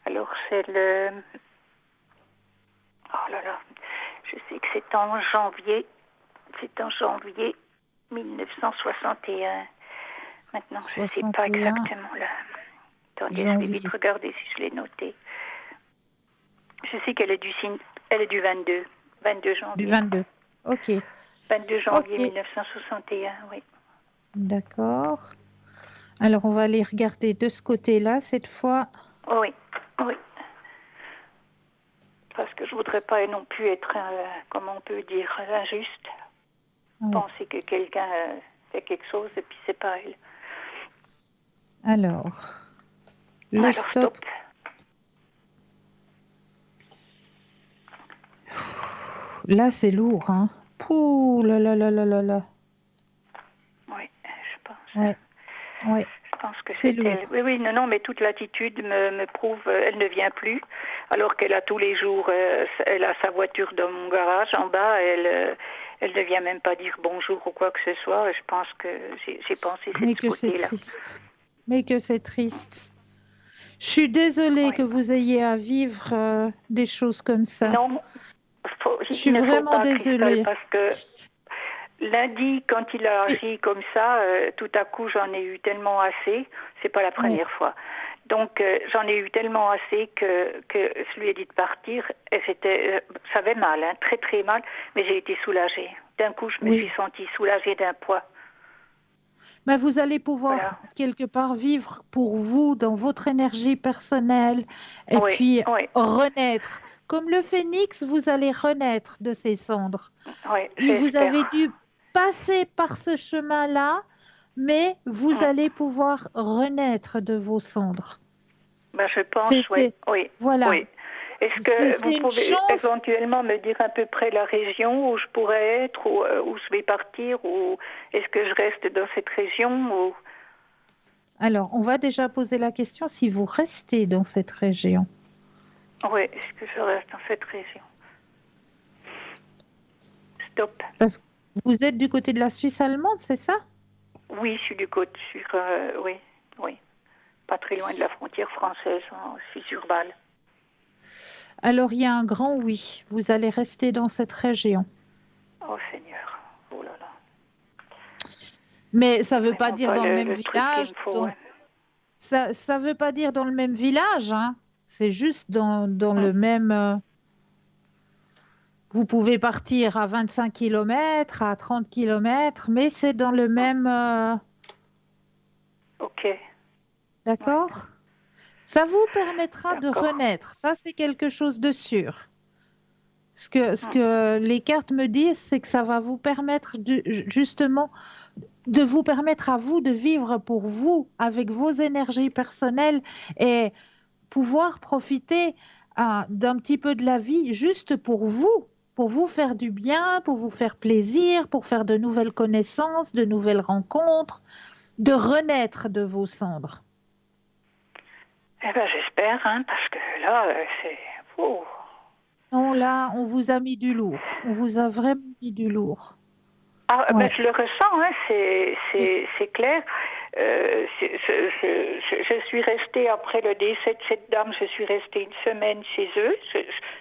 Alors c'est le... Oh là là, je sais que c'est en janvier. C'est en janvier 1961. Maintenant, je ne sais pas exactement là. Attendez, je vais vite regarder si je l'ai noté. Je sais qu'elle est du 22 janvier. Du 22, ok. 22 janvier 1961, oui. D'accord. Alors, on va aller regarder de ce côté-là, cette fois. Oui. Parce que je ne voudrais pas non plus être, comment on peut dire, injuste. Penser que quelqu'un fait quelque chose et puis c'est pas elle. Alors, stop. Là, c'est lourd, hein. Pouh, là. Oui, je pense. Oui. Je pense que c'est elle. Oui, non, mais toute l'attitude me prouve, elle ne vient plus, alors qu'elle a tous les jours, elle a sa voiture dans mon garage en bas, elle ne vient même pas dire bonjour ou quoi que ce soit. Je pense que j'ai pensé Mais que c'est triste. Mais que c'est triste. Je suis désolée que vous ayez à vivre des choses comme ça. Non, je suis vraiment désolée. Parce que lundi, quand il a agi comme ça, tout à coup, j'en ai eu tellement assez. C'est pas la première fois. Donc, j'en ai eu tellement assez que je lui ai dit de partir. Et ça avait mal, hein, très très mal, mais j'ai été soulagée. D'un coup, je me suis sentie soulagée d'un poids. Mais vous allez pouvoir quelque part vivre pour vous, dans votre énergie personnelle, et puis renaître. comme le phénix, vous allez renaître de ces cendres. Oui, Et vous j'espère. avez dû passer par ce chemin-là, mais vous allez pouvoir renaître de vos cendres. Ben, je pense, oui. Voilà. Oui. Est-ce que vous pouvez éventuellement me dire à peu près la région où je pourrais être, où je vais partir, ou est-ce que je reste dans cette région ou... Alors, on va déjà poser la question si vous restez dans cette région. Oui, est-ce que je reste dans cette région? Stop. Parce que vous êtes du côté de la Suisse allemande, c'est ça? Oui, je suis du côté, oui. Pas très loin de la frontière française, je suis sur Bâle. Alors, il y a un grand oui. Vous allez rester dans cette région. Oh Seigneur, oh là là. Mais ça ne veut pas dire dans le même village. Ça ne veut pas dire dans le même village, hein. C'est juste dans le même... Vous pouvez partir à 25 km, à 30 km, mais c'est dans le même... Ok. D'accord ? Ouais. Ça vous permettra de renaître. Ça, c'est quelque chose de sûr. Ce que les cartes me disent, c'est que ça va vous permettre justement de vous permettre à vous de vivre pour vous, avec vos énergies personnelles et pouvoir profiter d'un petit peu de la vie juste pour vous faire du bien, pour vous faire plaisir, pour faire de nouvelles connaissances, de nouvelles rencontres, de renaître de vos cendres. Eh bien, j'espère, parce que là, c'est... Oh. Non, là, on vous a mis du lourd. On vous a vraiment mis du lourd. Ah, ouais. Je le ressens, c'est clair. Je suis restée, après le décès de cette dame, je suis restée une semaine chez eux.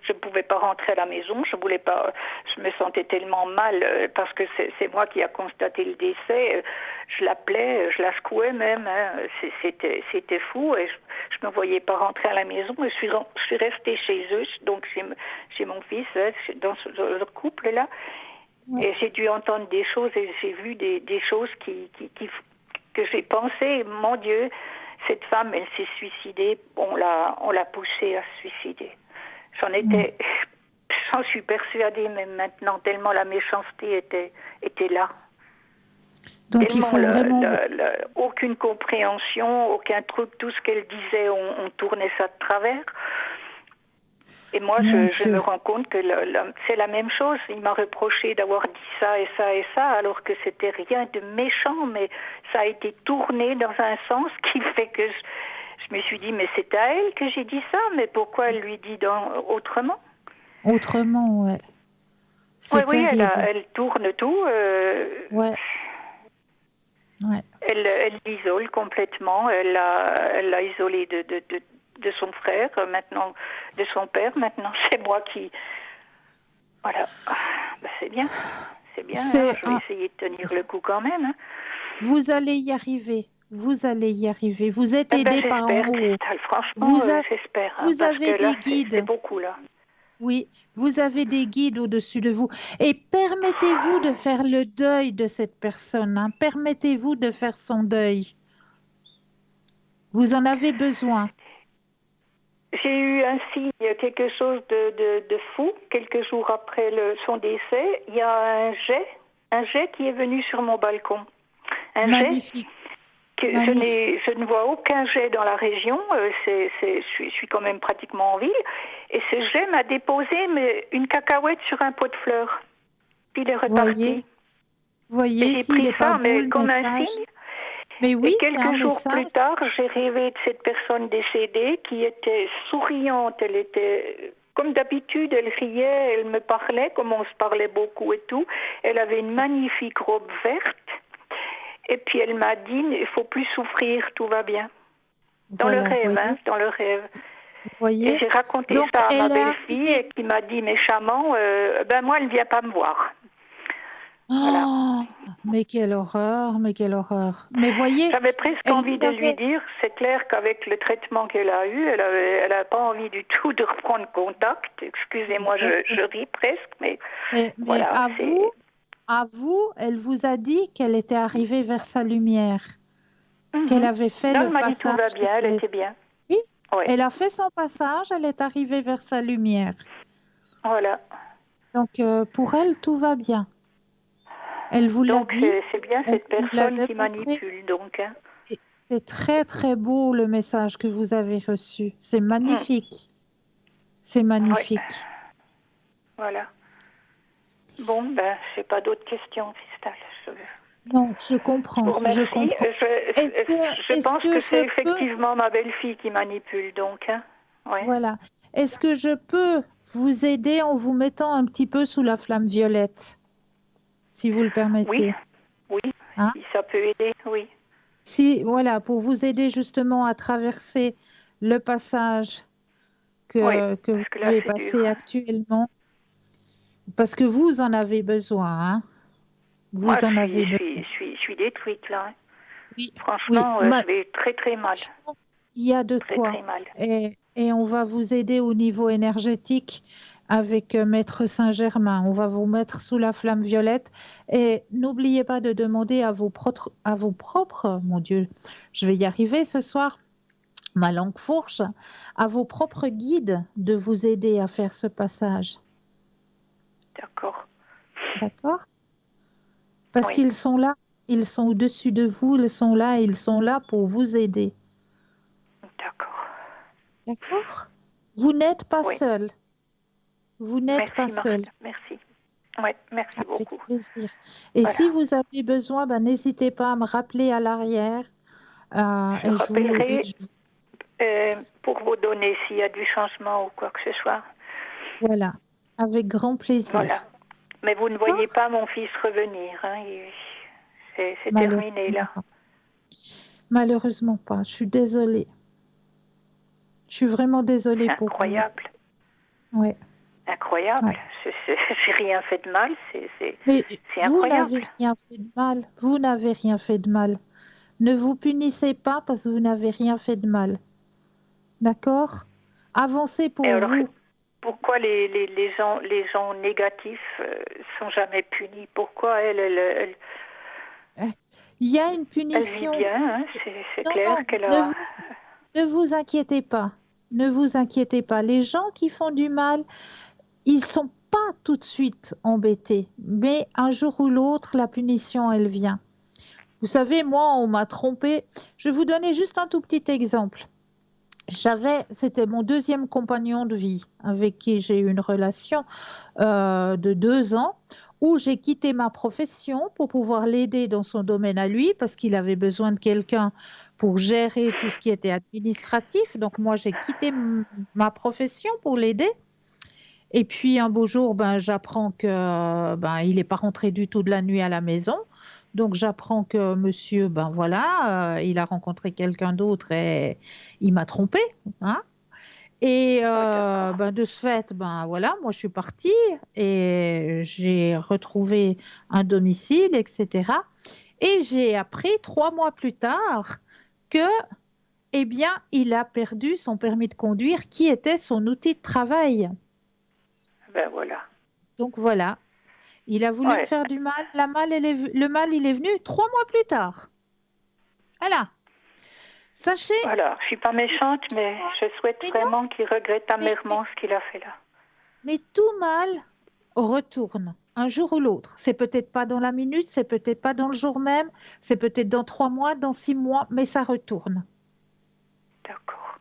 Je ne pouvais pas rentrer à la maison. Je voulais pas. Je me sentais tellement mal parce que c'est moi qui a constaté le décès. Je l'appelais, je la secouais même. C'était fou. Et je me voyais pas rentrer à la maison. Je suis restée chez eux, donc chez mon fils, dans le couple là. Ouais. Et j'ai dû entendre des choses et j'ai vu des choses que j'ai pensé, mon Dieu, cette femme, elle s'est suicidée, on l'a poussée à se suicider. J'en suis persuadée même maintenant, tellement la méchanceté était là. Donc tellement il faut vraiment... aucune compréhension, aucun truc, tout ce qu'elle disait, on tournait ça de travers. Et moi, je me rends compte que c'est la même chose. Il m'a reproché d'avoir dit ça et ça et ça, alors que c'était rien de méchant, mais ça a été tourné dans un sens qui fait que je me suis dit, mais c'est à elle que j'ai dit ça, mais pourquoi elle lui dit autrement? Autrement, ouais. Oui, elle tourne tout. Ouais. Elle l'isole complètement. Elle l'a isolé de son frère, maintenant de son père, maintenant c'est moi qui... Voilà, c'est bien, je vais essayer de tenir le coup quand même. Vous allez y arriver, vous êtes aidé par en haut. Franchement, j'espère. Vous avez des guides. C'est beaucoup là. Oui, vous avez des guides au-dessus de vous. Et permettez-vous de faire le deuil de cette personne, permettez-vous de faire son deuil. Vous en avez besoin. J'ai eu un signe, quelque chose de fou, quelques jours après son décès. Il y a un jet qui est venu sur mon balcon. Magnifique. Magnifique. Je ne vois aucun jet dans la région. Je suis quand même pratiquement en ville. Et ce jet m'a déposé une cacahuète sur un pot de fleurs. Puis il est reparti. Voyez, j'ai pris ça, mais comme un signe. Mais oui, et quelques jours plus tard, j'ai rêvé de cette personne décédée qui était souriante. Elle était, comme d'habitude, elle riait, elle me parlait, comme on se parlait beaucoup et tout. Elle avait une magnifique robe verte. Et puis elle m'a dit, il ne faut plus souffrir, tout va bien. Dans le rêve. Voyez. Et j'ai raconté ça à ma belle-fille et qui m'a dit méchamment, moi, elle ne vient pas me voir. Voilà. Oh, mais quelle horreur. Mais voyez, j'avais presque envie de lui dire, c'est clair qu'avec le traitement qu'elle a eu, elle n'a pas envie du tout de reprendre contact. Excusez-moi, je ris presque, mais voilà. À vous, elle vous a dit qu'elle était arrivée vers sa lumière, qu'elle avait fait le passage. Tout va bien, elle était bien. Oui, Ouais. Elle a fait son passage, elle est arrivée vers sa lumière. Voilà. Donc, pour elle, tout va bien. Elle vous l'a Donc, dit, c'est bien elle cette vous l'a personne qui démontré. manipule, donc. Hein. Et c'est très, très beau le message que vous avez reçu. C'est magnifique. C'est magnifique. Voilà. Bon, ben, j'ai pas d'autres questions, Christelle. Non, je Je comprends. vous remercie. Je comprends. Je pense que c'est effectivement ma belle-fille qui manipule, donc. Hein. Ouais. Voilà. Est-ce que je peux vous aider en vous mettant un petit peu sous la flamme violette, si vous le permettez? Oui, Hein? si ça peut aider, oui. Si, voilà, pour vous aider justement à traverser le passage Oui, que vous parce que là, devez c'est passer dur. actuellement, parce que vous en avez besoin, hein? Moi, Vous en avez besoin. je suis détruite, là. Hein. Oui, oui. Franchement, je vais très, très mal. Franchement, il y a de Très, quoi. très mal. Et on va vous aider au niveau énergétique avec Maître Saint-Germain. On va vous mettre sous la flamme violette. Et n'oubliez pas de demander à vos propres, mon Dieu, je vais y arriver ce soir, ma langue fourche, à vos propres guides de vous aider à faire ce passage. D'accord. D'accord? Parce Oui. qu'ils sont là, ils sont au-dessus de vous, ils sont là pour vous aider. D'accord. D'accord? Vous n'êtes pas Oui. seul. Vous n'êtes pas seul. Merci. Oui, merci Avec beaucoup. plaisir. Et Voilà. si vous avez besoin, n'hésitez pas à me rappeler à l'arrière. Je rappellerai pour vous donner s'il y a du changement ou quoi que ce soit. Voilà, avec grand plaisir. Voilà. Mais vous ne voyez pas mon fils revenir. Hein. C'est terminé là. Malheureusement pas. Je suis désolée. Je suis vraiment désolée pour vous. Incroyable. Ouais. Incroyable. Ouais. J'ai rien fait de mal. Mais c'est vous incroyable. n'avez rien fait de mal. Vous n'avez rien fait de mal. Ne vous punissez pas parce que vous n'avez rien fait de mal. D'accord? Avancez pour alors, vous. Pourquoi les gens négatifs sont jamais punis? Pourquoi elle Il y a une punition. Elle vit bien, hein? C'est clair qu'elle a... Ne vous inquiétez pas. Ne vous inquiétez pas. Les gens qui font du mal, ils sont pas tout de suite embêtés. Mais un jour ou l'autre, la punition, elle vient. Vous savez, moi, on m'a trompé. Je vais vous donner juste un tout petit exemple. C'était mon deuxième compagnon de vie avec qui j'ai eu une relation de 2 ans où j'ai quitté ma profession pour pouvoir l'aider dans son domaine à lui parce qu'il avait besoin de quelqu'un pour gérer tout ce qui était administratif. Donc moi, j'ai quitté ma profession pour l'aider. Et puis un beau jour, j'apprends que il n'est pas rentré du tout de la nuit à la maison. Donc j'apprends que monsieur, il a rencontré quelqu'un d'autre et il m'a trompée, hein. Et de ce fait, moi je suis partie et j'ai retrouvé un domicile, etc. Et j'ai appris 3 mois plus tard que, il a perdu son permis de conduire qui était son outil de travail. Ben voilà. Donc voilà, il a voulu me faire du mal. Le mal, il est venu 3 mois plus tard. Voilà. Sachez. Voilà, je suis pas méchante, mais je souhaite vraiment qu'il regrette amèrement ce qu'il a fait là. Mais tout mal retourne un jour ou l'autre. C'est peut-être pas dans la minute, c'est peut-être pas dans le jour même, c'est peut-être dans 3 mois, dans 6 mois, mais ça retourne. D'accord.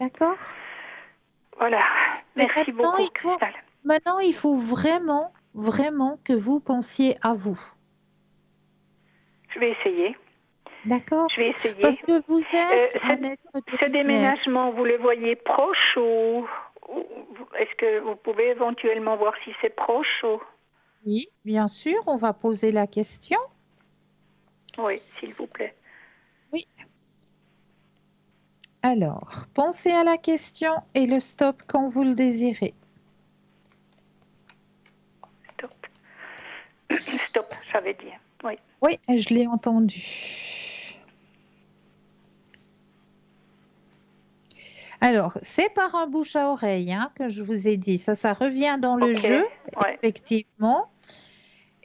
D'accord? Voilà. Merci beaucoup, Christelle. Maintenant, il faut vraiment, vraiment que vous pensiez à vous. Je vais essayer. D'accord? Je vais essayer. Parce que vous êtes un être de ce déménagement, vous le voyez proche ou est-ce que vous pouvez éventuellement voir si c'est proche ou... Oui, bien sûr, on va poser la question. Oui, s'il vous plaît. Oui. Alors, pensez à la question et le stop quand vous le désirez. Stop. Stop, j'avais dit. Oui. Oui, je l'ai entendu. Alors, c'est par un bouche à oreille que je vous ai dit. Ça revient dans le jeu, effectivement.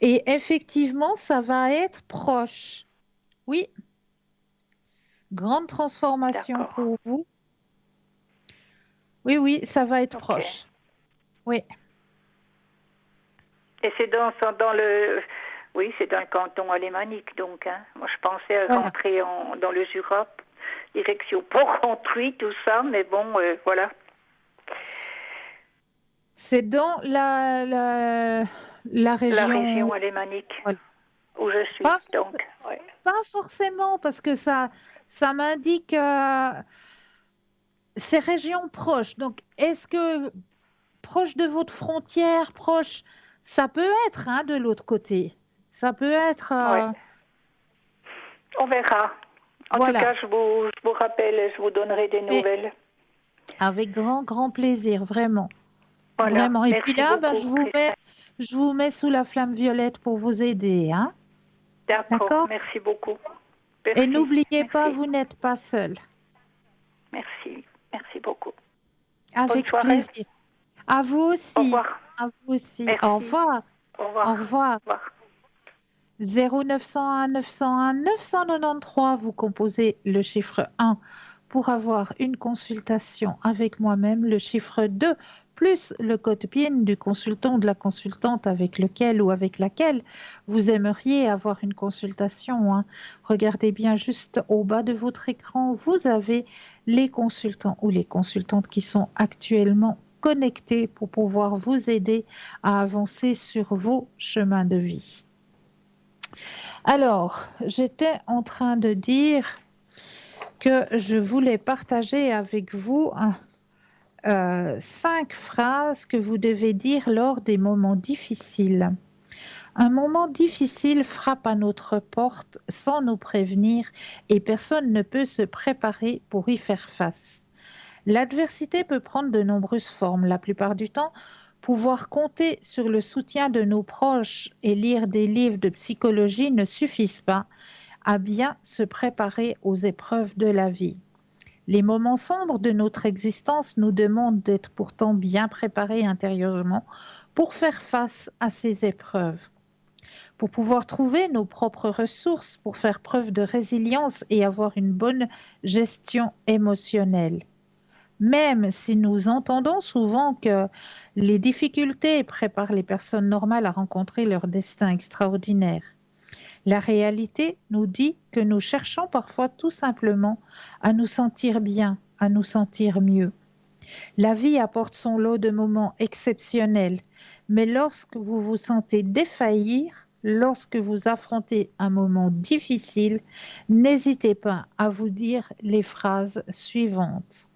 Et effectivement, ça va être proche. Oui. Grande transformation pour vous. Oui, oui, ça va être Ok. proche. Oui. Et c'est dans le... Oui, c'est dans le canton alémanique, donc. Hein. Moi, je pensais Voilà. rentrer dans le Jura, direction Port-Rentruy, tout ça, mais bon, voilà. C'est dans la La région. région alémanique Voilà. où je suis, Pas, donc. forc- Ouais. pas forcément, parce que ça m'indique ces régions proches. Donc, est-ce que proche de votre frontière, proche, ça peut être hein, de l'autre côté. Ça peut être. Ouais. On verra. En tout Voilà. cas, je vous rappelle et je vous donnerai des Mais nouvelles. avec grand, grand plaisir, vraiment. Voilà. Vraiment. Et puis Merci là, beaucoup, Christine. je vous mets sous la flamme violette pour vous aider. Hein? D'accord. D'accord? Merci beaucoup. Et Merci. n'oubliez pas, Merci. vous n'êtes pas seul. Merci. Merci beaucoup. Bonne Avec soirée. plaisir. À vous Au aussi. revoir. À vous aussi. Au Merci. revoir. Au revoir. Au revoir. Au revoir. 0901 901 993, vous composez le chiffre 1 pour avoir une consultation avec moi-même, le chiffre 2 plus le code PIN du consultant ou de la consultante avec lequel ou avec laquelle vous aimeriez avoir une consultation. Hein. Regardez bien juste au bas de votre écran, vous avez les consultants ou les consultantes qui sont actuellement connectés pour pouvoir vous aider à avancer sur vos chemins de vie. Alors, j'étais en train de dire que je voulais partager avec vous 5 phrases que vous devez dire lors des moments difficiles. Un moment difficile frappe à notre porte sans nous prévenir et personne ne peut se préparer pour y faire face. L'adversité peut prendre de nombreuses formes. La plupart du temps, pouvoir compter sur le soutien de nos proches et lire des livres de psychologie ne suffisent pas à bien se préparer aux épreuves de la vie. Les moments sombres de notre existence nous demandent d'être pourtant bien préparés intérieurement pour faire face à ces épreuves. Pour pouvoir trouver nos propres ressources, pour faire preuve de résilience et avoir une bonne gestion émotionnelle. Même si nous entendons souvent que les difficultés préparent les personnes normales à rencontrer leur destin extraordinaire, la réalité nous dit que nous cherchons parfois tout simplement à nous sentir bien, à nous sentir mieux. La vie apporte son lot de moments exceptionnels, mais lorsque vous vous sentez défaillir, lorsque vous affrontez un moment difficile, n'hésitez pas à vous dire les phrases suivantes.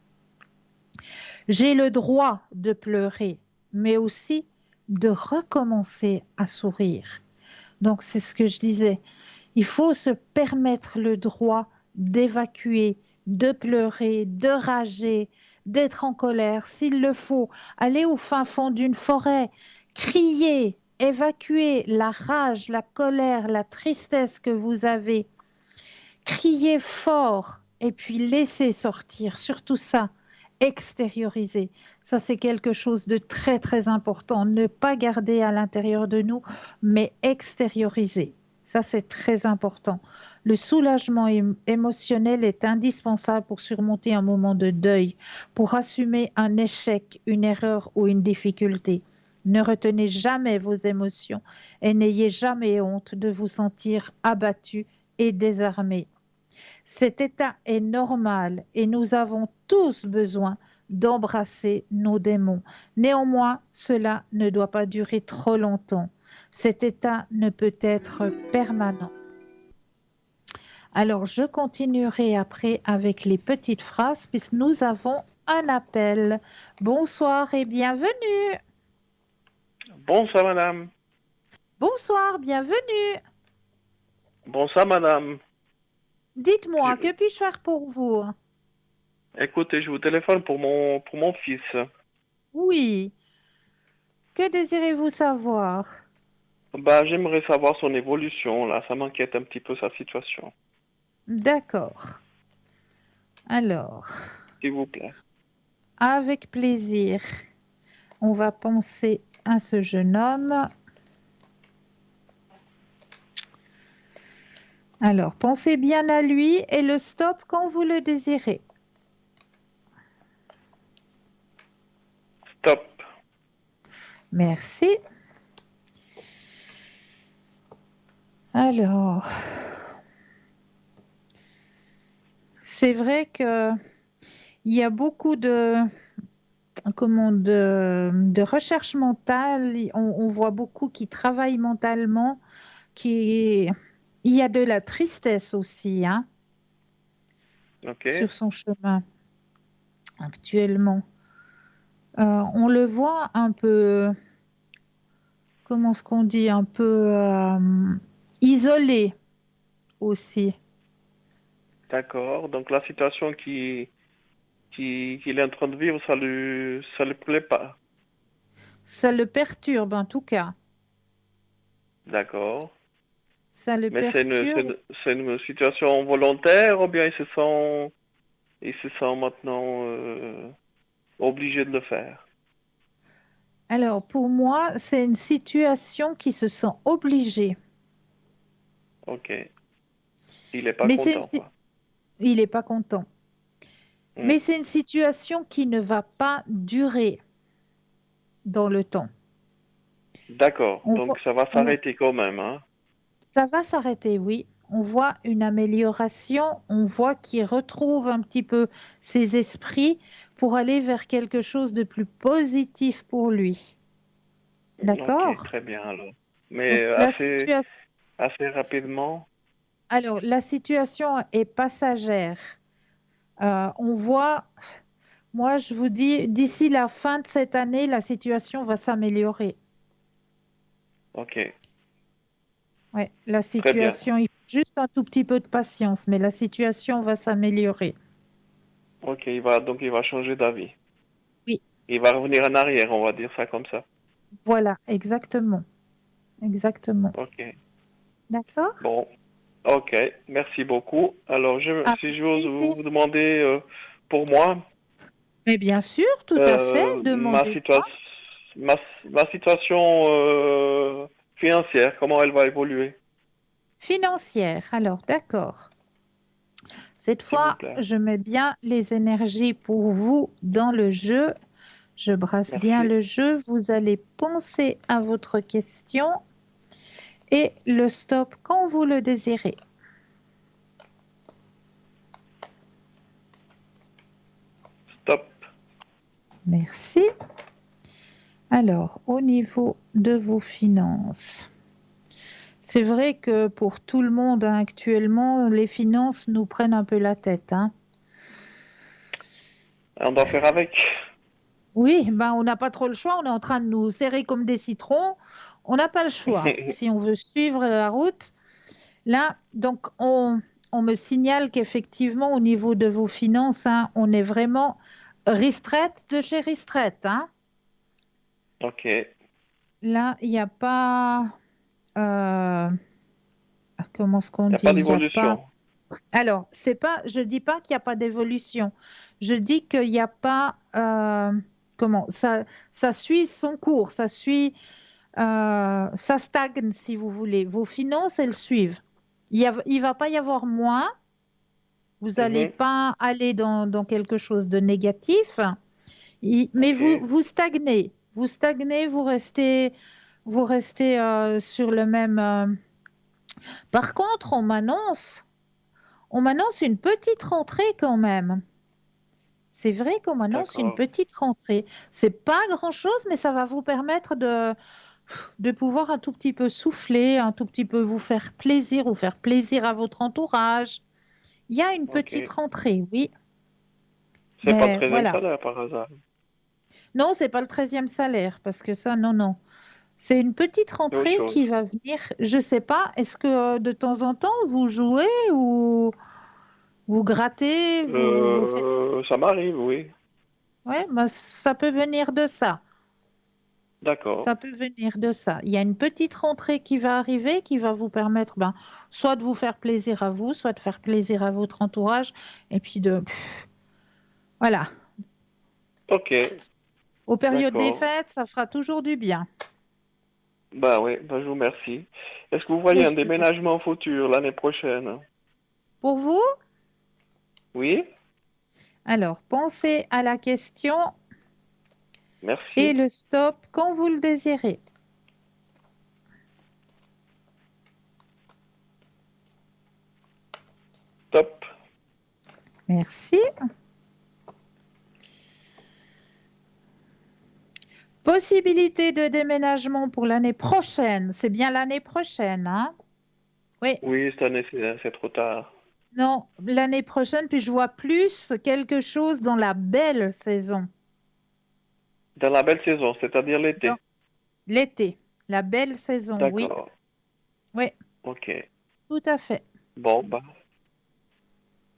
J'ai le droit de pleurer, mais aussi de recommencer à sourire. Donc c'est ce que je disais. Il faut se permettre le droit d'évacuer, de pleurer, de rager, d'être en colère, s'il le faut, aller au fin fond d'une forêt, crier, évacuer la rage, la colère, la tristesse que vous avez. Crier fort et puis laisser sortir, surtout ça, extérioriser. Ça, c'est quelque chose de très, très important. Ne pas garder à l'intérieur de nous, mais extérioriser. Ça, c'est très important. Le soulagement émotionnel est indispensable pour surmonter un moment de deuil, pour assumer un échec, une erreur ou une difficulté. Ne retenez jamais vos émotions et n'ayez jamais honte de vous sentir abattu et désarmé. Cet état est normal et nous avons tous besoin d'embrasser nos démons. Néanmoins, cela ne doit pas durer trop longtemps. Cet état ne peut être permanent. Alors, je continuerai après avec les petites phrases puisque nous avons un appel. Bonsoir et bienvenue. Bonsoir madame. Bonsoir, bienvenue. Bonsoir madame. Dites-moi, que puis-je faire pour vous? Écoutez, je vous téléphone pour mon fils. Oui. Que désirez-vous savoir? J'aimerais savoir son évolution, là. Ça m'inquiète un petit peu sa situation. D'accord. Alors, S'il vous plaît. avec plaisir, on va penser à ce jeune homme. Alors, pensez bien à lui et le stop quand vous le désirez. Stop. Merci. Alors, c'est vrai que il y a beaucoup de recherche mentale. On voit beaucoup qui travaillent mentalement, il y a de la tristesse aussi, hein, Ok. sur son chemin actuellement. On le voit un peu, comment est-ce qu'on dit, un peu isolé aussi. D'accord. Donc la situation qu'il est en train de vivre, ça lui plaît pas. Ça le perturbe en tout cas. D'accord. Ça le Mais c'est perturbe. c'est une situation volontaire ou bien il se sent maintenant obligé de le faire. Alors, pour moi, c'est une situation qui se sent obligée. Ok. Il n'est pas Mais content, quoi. il n'est pas content. Hmm. Mais c'est une situation qui ne va pas durer dans le temps. D'accord. On Donc voit- ça va on- s'arrêter quand même, hein. Ça va s'arrêter, oui. On voit une amélioration, on voit qu'il retrouve un petit peu ses esprits pour aller vers quelque chose de plus positif pour lui. Ok, D'accord? très bien alors. Mais Donc assez rapidement. alors, la situation est passagère. On voit, moi je vous dis, d'ici la fin de cette année, la situation va s'améliorer. Ok, Ouais, la très bien. situation, il faut juste un tout petit peu de patience, mais la situation va s'améliorer. Ok, donc il va changer d'avis. Oui, Il va revenir en arrière, on va dire ça comme ça. voilà, exactement. Exactement. Ok. D'accord? Bon, ok, merci beaucoup. Alors, Avec si j'ose plaisir. vous demander pour moi, Mais bien sûr, tout à fait. Demandez-moi. ma, ma situation financière, comment elle va évoluer, Financière. Alors, d'accord. Cette s'il vous fois, plaît. je mets bien les énergies pour vous dans le jeu. Je brasse bien Merci. le jeu. Vous allez penser à votre question et le stop quand vous le désirez. Stop. Merci. Alors, au niveau de vos finances, c'est vrai que pour tout le monde hein, actuellement, les finances nous prennent un peu la tête, hein. On doit faire avec. Oui, ben on n'a pas trop le choix. On est en train de nous serrer comme des citrons. On n'a pas le choix. Si on veut suivre la route, là, donc on me signale qu'effectivement, au niveau de vos finances, hein, on est vraiment restraite de chez restraite, hein. Ok. Il Là, il n'y a pas. euh, comment est-ce qu'on n'y a dit? pas Il n'y a pas. d'évolution. Alors, c'est pas. Je dis pas qu'il n'y a pas d'évolution. Je dis qu'il n'y a pas. Comment? Ça suit son cours. Ça stagne, si vous voulez. Vos finances, elles suivent. Il va pas y avoir moins. Vous n'allez Mhm. pas aller dans quelque chose de négatif. Mais Ok. vous stagnez. Vous stagnez, vous restez sur le même. Par contre, on m'annonce une petite rentrée quand même. C'est vrai qu'on m'annonce une D'accord. petite rentrée. C'est pas grand-chose, mais ça va vous permettre de pouvoir un tout petit peu souffler, un tout petit peu vous faire plaisir ou faire plaisir à votre entourage. Il y a une Ok. petite rentrée, oui. C'est pas le Mais 13e voilà. salaire par hasard. Non, c'est pas le 13e salaire, parce que ça, non, non. C'est une petite C'est autre rentrée chose. qui va venir. Je sais pas, est-ce que de temps en temps vous jouez ou vous grattez, vous faites. Ça m'arrive, oui. Ouais, bah, ça peut venir de ça. D'accord. Ça peut venir de ça. Il y a une petite rentrée qui va arriver qui va vous permettre ben, soit de vous faire plaisir à vous, soit de faire plaisir à votre entourage. Et puis voilà. Ok. Aux périodes des D'accord. fêtes, ça fera toujours du bien. Bah oui, bah je vous remercie. Est-ce que vous Mais voyez un je vous en- déménagement futur l'année prochaine? Pour vous, Oui? alors pensez à la question Merci. Et le stop quand vous le désirez. Top. Merci. Possibilité de déménagement pour l'année prochaine. C'est bien l'année prochaine, hein? Oui. Oui, cette année, c'est trop tard. Non, l'année prochaine, puis je vois plus quelque chose dans la belle saison. Dans la belle saison, c'est-à-dire l'été. L'été, la belle saison, oui. D'accord. Oui, Ok. tout à fait. Bon, bah.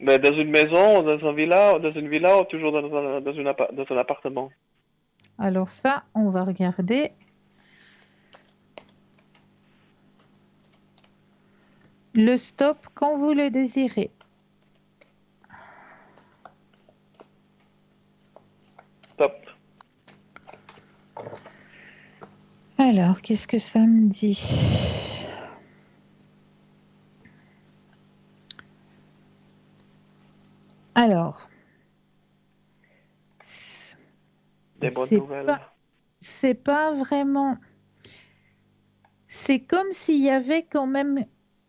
Mais dans une maison, dans une villa ou toujours dans un appartement? Alors ça, on va regarder. Le stop quand vous le désirez. Top. Alors, qu'est-ce que ça me dit? Alors, Des bonnes nouvelles. C'est pas vraiment. C'est comme s'il y avait quand même.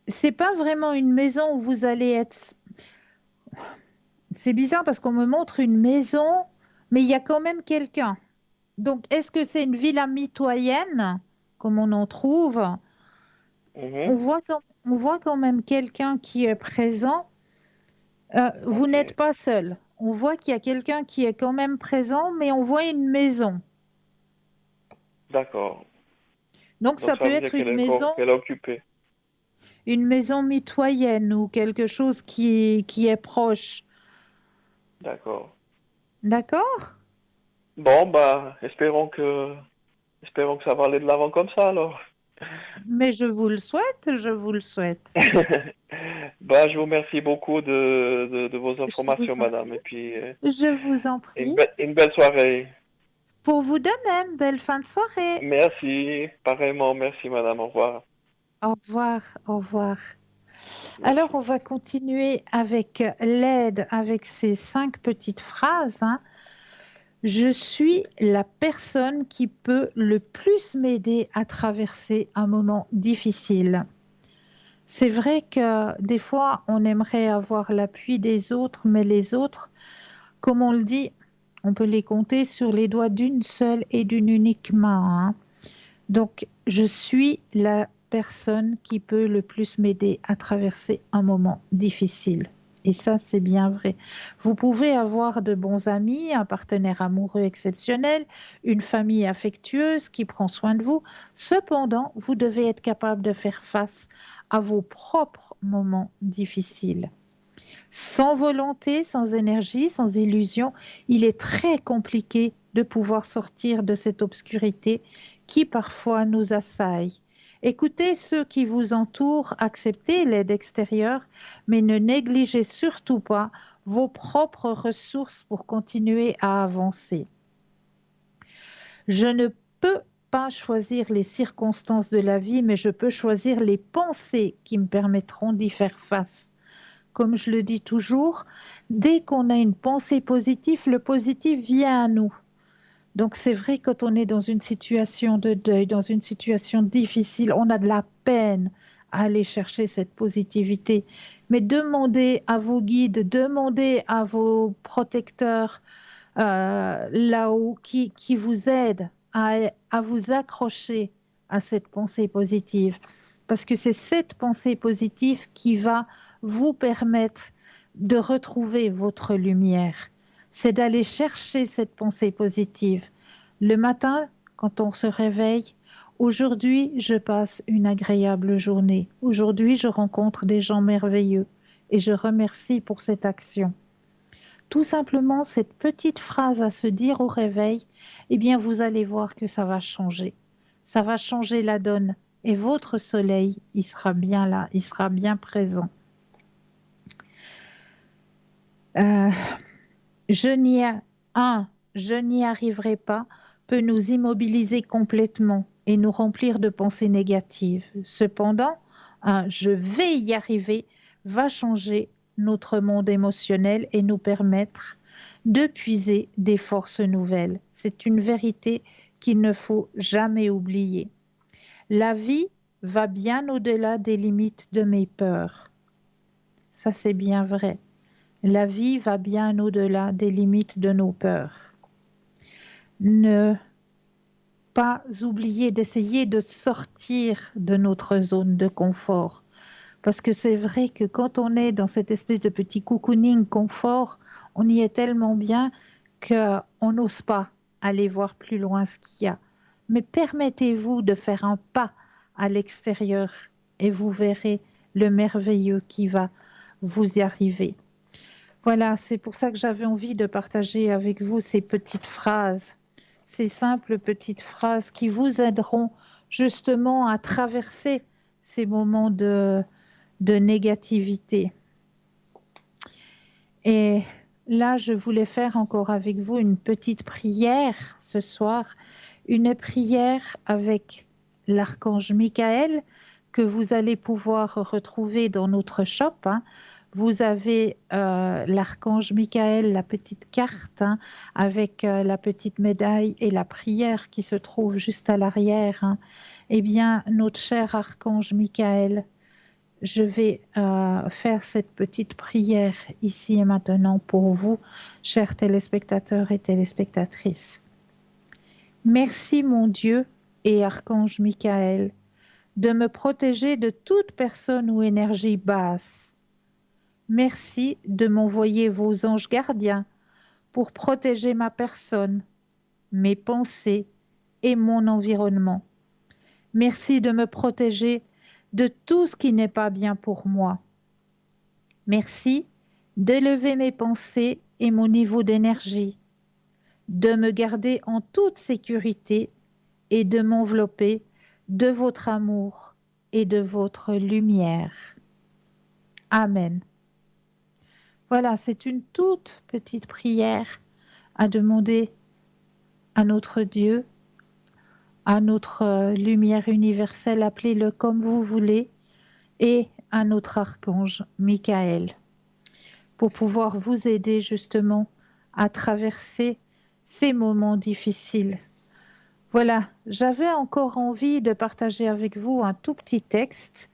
C'est pas vraiment une maison où vous allez être. C'est bizarre parce qu'on me montre une maison, mais il y a quand même quelqu'un. Donc, est-ce que c'est une villa mitoyenne, comme on en trouve? On voit quand même quelqu'un qui est présent. Vous n'êtes pas seul. On voit qu'il y a quelqu'un qui est quand même présent, mais on voit une maison. D'accord. Donc ça peut être une maison, qu'elle est occupée. une maison mitoyenne ou quelque chose qui est proche. D'accord. D'accord? Bon, bah, espérons que ça va aller de l'avant comme ça, alors. Mais je vous le souhaite, je vous le souhaite. Bah, je vous remercie beaucoup de vos informations, madame. Et puis, Je vous en prie. une belle soirée. Pour vous de même, belle fin de soirée. Merci. Pareillement, merci, madame. Au revoir. Au revoir, au revoir. Merci. Alors, on va continuer avec l'aide, avec ces 5 petites phrases. Hein. Je suis la personne qui peut le plus m'aider à traverser un moment difficile. C'est vrai que des fois, on aimerait avoir l'appui des autres, mais les autres, comme on le dit, on peut les compter sur les doigts d'une seule et d'une unique main. Hein. Donc, je suis la personne qui peut le plus m'aider à traverser un moment difficile. Et ça, c'est bien vrai. Vous pouvez avoir de bons amis, un partenaire amoureux exceptionnel, une famille affectueuse qui prend soin de vous. Cependant, vous devez être capable de faire face à vos propres moments difficiles. Sans volonté, sans énergie, sans illusion, il est très compliqué de pouvoir sortir de cette obscurité qui parfois nous assaille. Écoutez ceux qui vous entourent, acceptez l'aide extérieure, mais ne négligez surtout pas vos propres ressources pour continuer à avancer. Je ne peux pas choisir les circonstances de la vie, mais je peux choisir les pensées qui me permettront d'y faire face. Comme je le dis toujours, dès qu'on a une pensée positive, le positif vient à nous. Donc c'est vrai, quand on est dans une situation de deuil, dans une situation difficile, on a de la peine à aller chercher cette positivité. Mais demandez à vos guides, demandez à vos protecteurs là-haut qui vous aident à vous accrocher à cette pensée positive. Parce que c'est cette pensée positive qui va vous permettre de retrouver votre lumière. C'est d'aller chercher cette pensée positive. Le matin, quand on se réveille, aujourd'hui, je passe une agréable journée. Aujourd'hui, je rencontre des gens merveilleux et je remercie pour cette action. Tout simplement, cette petite phrase à se dire au réveil, eh bien, vous allez voir que ça va changer. Ça va changer la donne et votre soleil, il sera bien là, il sera bien présent. Je n'y arriverai pas peut nous immobiliser complètement et nous remplir de pensées négatives. Cependant, je vais y arriver va changer notre monde émotionnel et nous permettre de puiser des forces nouvelles. C'est une vérité qu'il ne faut jamais oublier. La vie va bien au-delà des limites de mes peurs. Ça, c'est bien vrai. La vie va bien au-delà des limites de nos peurs. Ne pas oublier d'essayer de sortir de notre zone de confort. Parce que c'est vrai que quand on est dans cette espèce de petit cocooning confort, on y est tellement bien qu'on n'ose pas aller voir plus loin ce qu'il y a. Mais permettez-vous de faire un pas à l'extérieur et vous verrez le merveilleux qui va vous y arriver. Voilà, c'est pour ça que j'avais envie de partager avec vous ces petites phrases, ces simples petites phrases qui vous aideront justement à traverser ces moments de négativité. Et là, je voulais faire encore avec vous une petite prière ce soir, une prière avec l'archange Michael que vous allez pouvoir retrouver dans notre shop. Vous avez l'archange Michael, la petite carte avec la petite médaille et la prière qui se trouve juste à l'arrière. Eh bien, notre cher archange Michael, je vais faire cette petite prière ici et maintenant pour vous, chers téléspectateurs et téléspectatrices. Merci mon Dieu et archange Michael de me protéger de toute personne ou énergie basse. Merci de m'envoyer vos anges gardiens pour protéger ma personne, mes pensées et mon environnement. Merci de me protéger de tout ce qui n'est pas bien pour moi. Merci d'élever mes pensées et mon niveau d'énergie, de me garder en toute sécurité et de m'envelopper de votre amour et de votre lumière. Amen. Voilà, c'est une toute petite prière à demander à notre Dieu, à notre lumière universelle, appelez-le comme vous voulez, et à notre archange Michael, pour pouvoir vous aider justement à traverser ces moments difficiles. Voilà, j'avais encore envie de partager avec vous un tout petit texte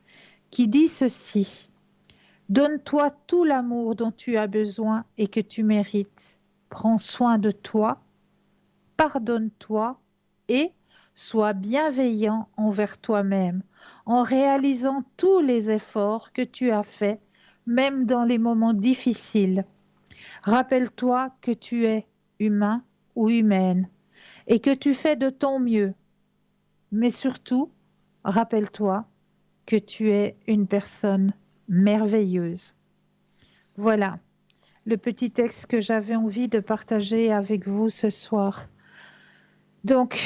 qui dit ceci. Donne-toi tout l'amour dont tu as besoin et que tu mérites. Prends soin de toi, pardonne-toi et sois bienveillant envers toi-même en réalisant tous les efforts que tu as faits, même dans les moments difficiles. Rappelle-toi que tu es humain ou humaine et que tu fais de ton mieux. Mais surtout, rappelle-toi que tu es une personne merveilleuse. Voilà le petit texte que j'avais envie de partager avec vous ce soir. Donc,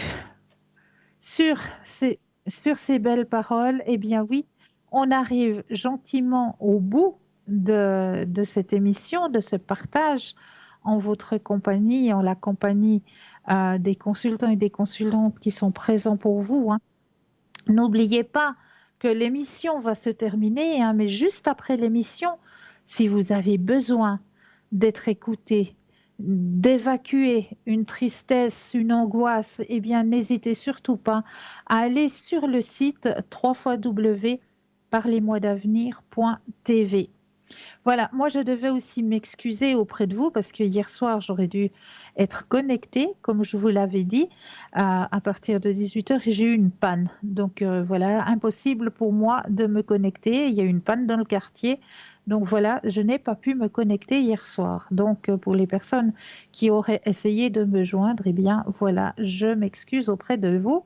sur ces belles paroles, eh bien oui, on arrive gentiment au bout de cette émission, de ce partage en votre compagnie, en la compagnie des consultants et des consultantes qui sont présents pour vous. N'oubliez pas que l'émission va se terminer, mais juste après l'émission, si vous avez besoin d'être écouté, d'évacuer une tristesse, une angoisse, eh bien n'hésitez surtout pas à aller sur le site www.parlez-moi-d'avenir.tv. Voilà, moi je devais aussi m'excuser auprès de vous parce que hier soir j'aurais dû être connectée, comme je vous l'avais dit, à partir de 18h et j'ai eu une panne. Donc voilà, impossible pour moi de me connecter. Il y a eu une panne dans le quartier. Donc voilà, je n'ai pas pu me connecter hier soir. Donc pour les personnes qui auraient essayé de me joindre, eh bien voilà, je m'excuse auprès de vous.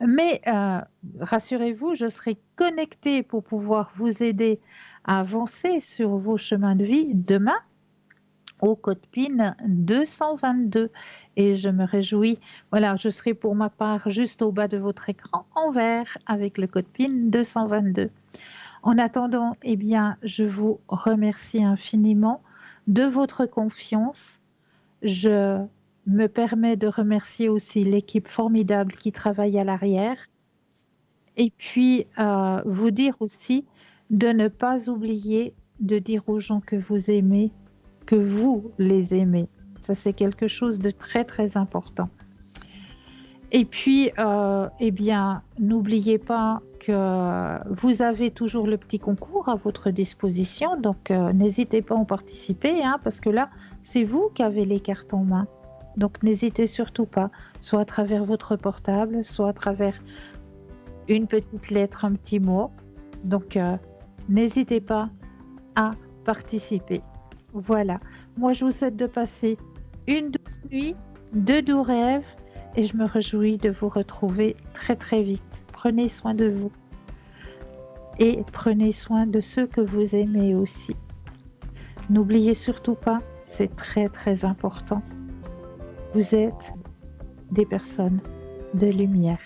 Mais rassurez-vous, je serai connectée pour pouvoir vous aider à avancer sur vos chemins de vie demain au code PIN 222. Et je me réjouis, voilà, je serai pour ma part juste au bas de votre écran en vert avec le code PIN 222. En attendant, eh bien, je vous remercie infiniment de votre confiance. Je me permets de remercier aussi l'équipe formidable qui travaille à l'arrière. Et puis, vous dire aussi de ne pas oublier de dire aux gens que vous aimez, que vous les aimez. Ça, c'est quelque chose de très, très important. Et puis, eh bien, n'oubliez pas que vous avez toujours le petit concours à votre disposition. Donc, n'hésitez pas à en participer, hein, parce que là, c'est vous qui avez les cartes en main. Donc, n'hésitez surtout pas, soit à travers votre portable, soit à travers une petite lettre, un petit mot. Donc, n'hésitez pas à participer. Voilà. Moi, je vous souhaite de passer une douce nuit, de doux rêves, et je me réjouis de vous retrouver très très vite. Prenez soin de vous et prenez soin de ceux que vous aimez aussi. N'oubliez surtout pas, c'est très très important. Vous êtes des personnes de lumière.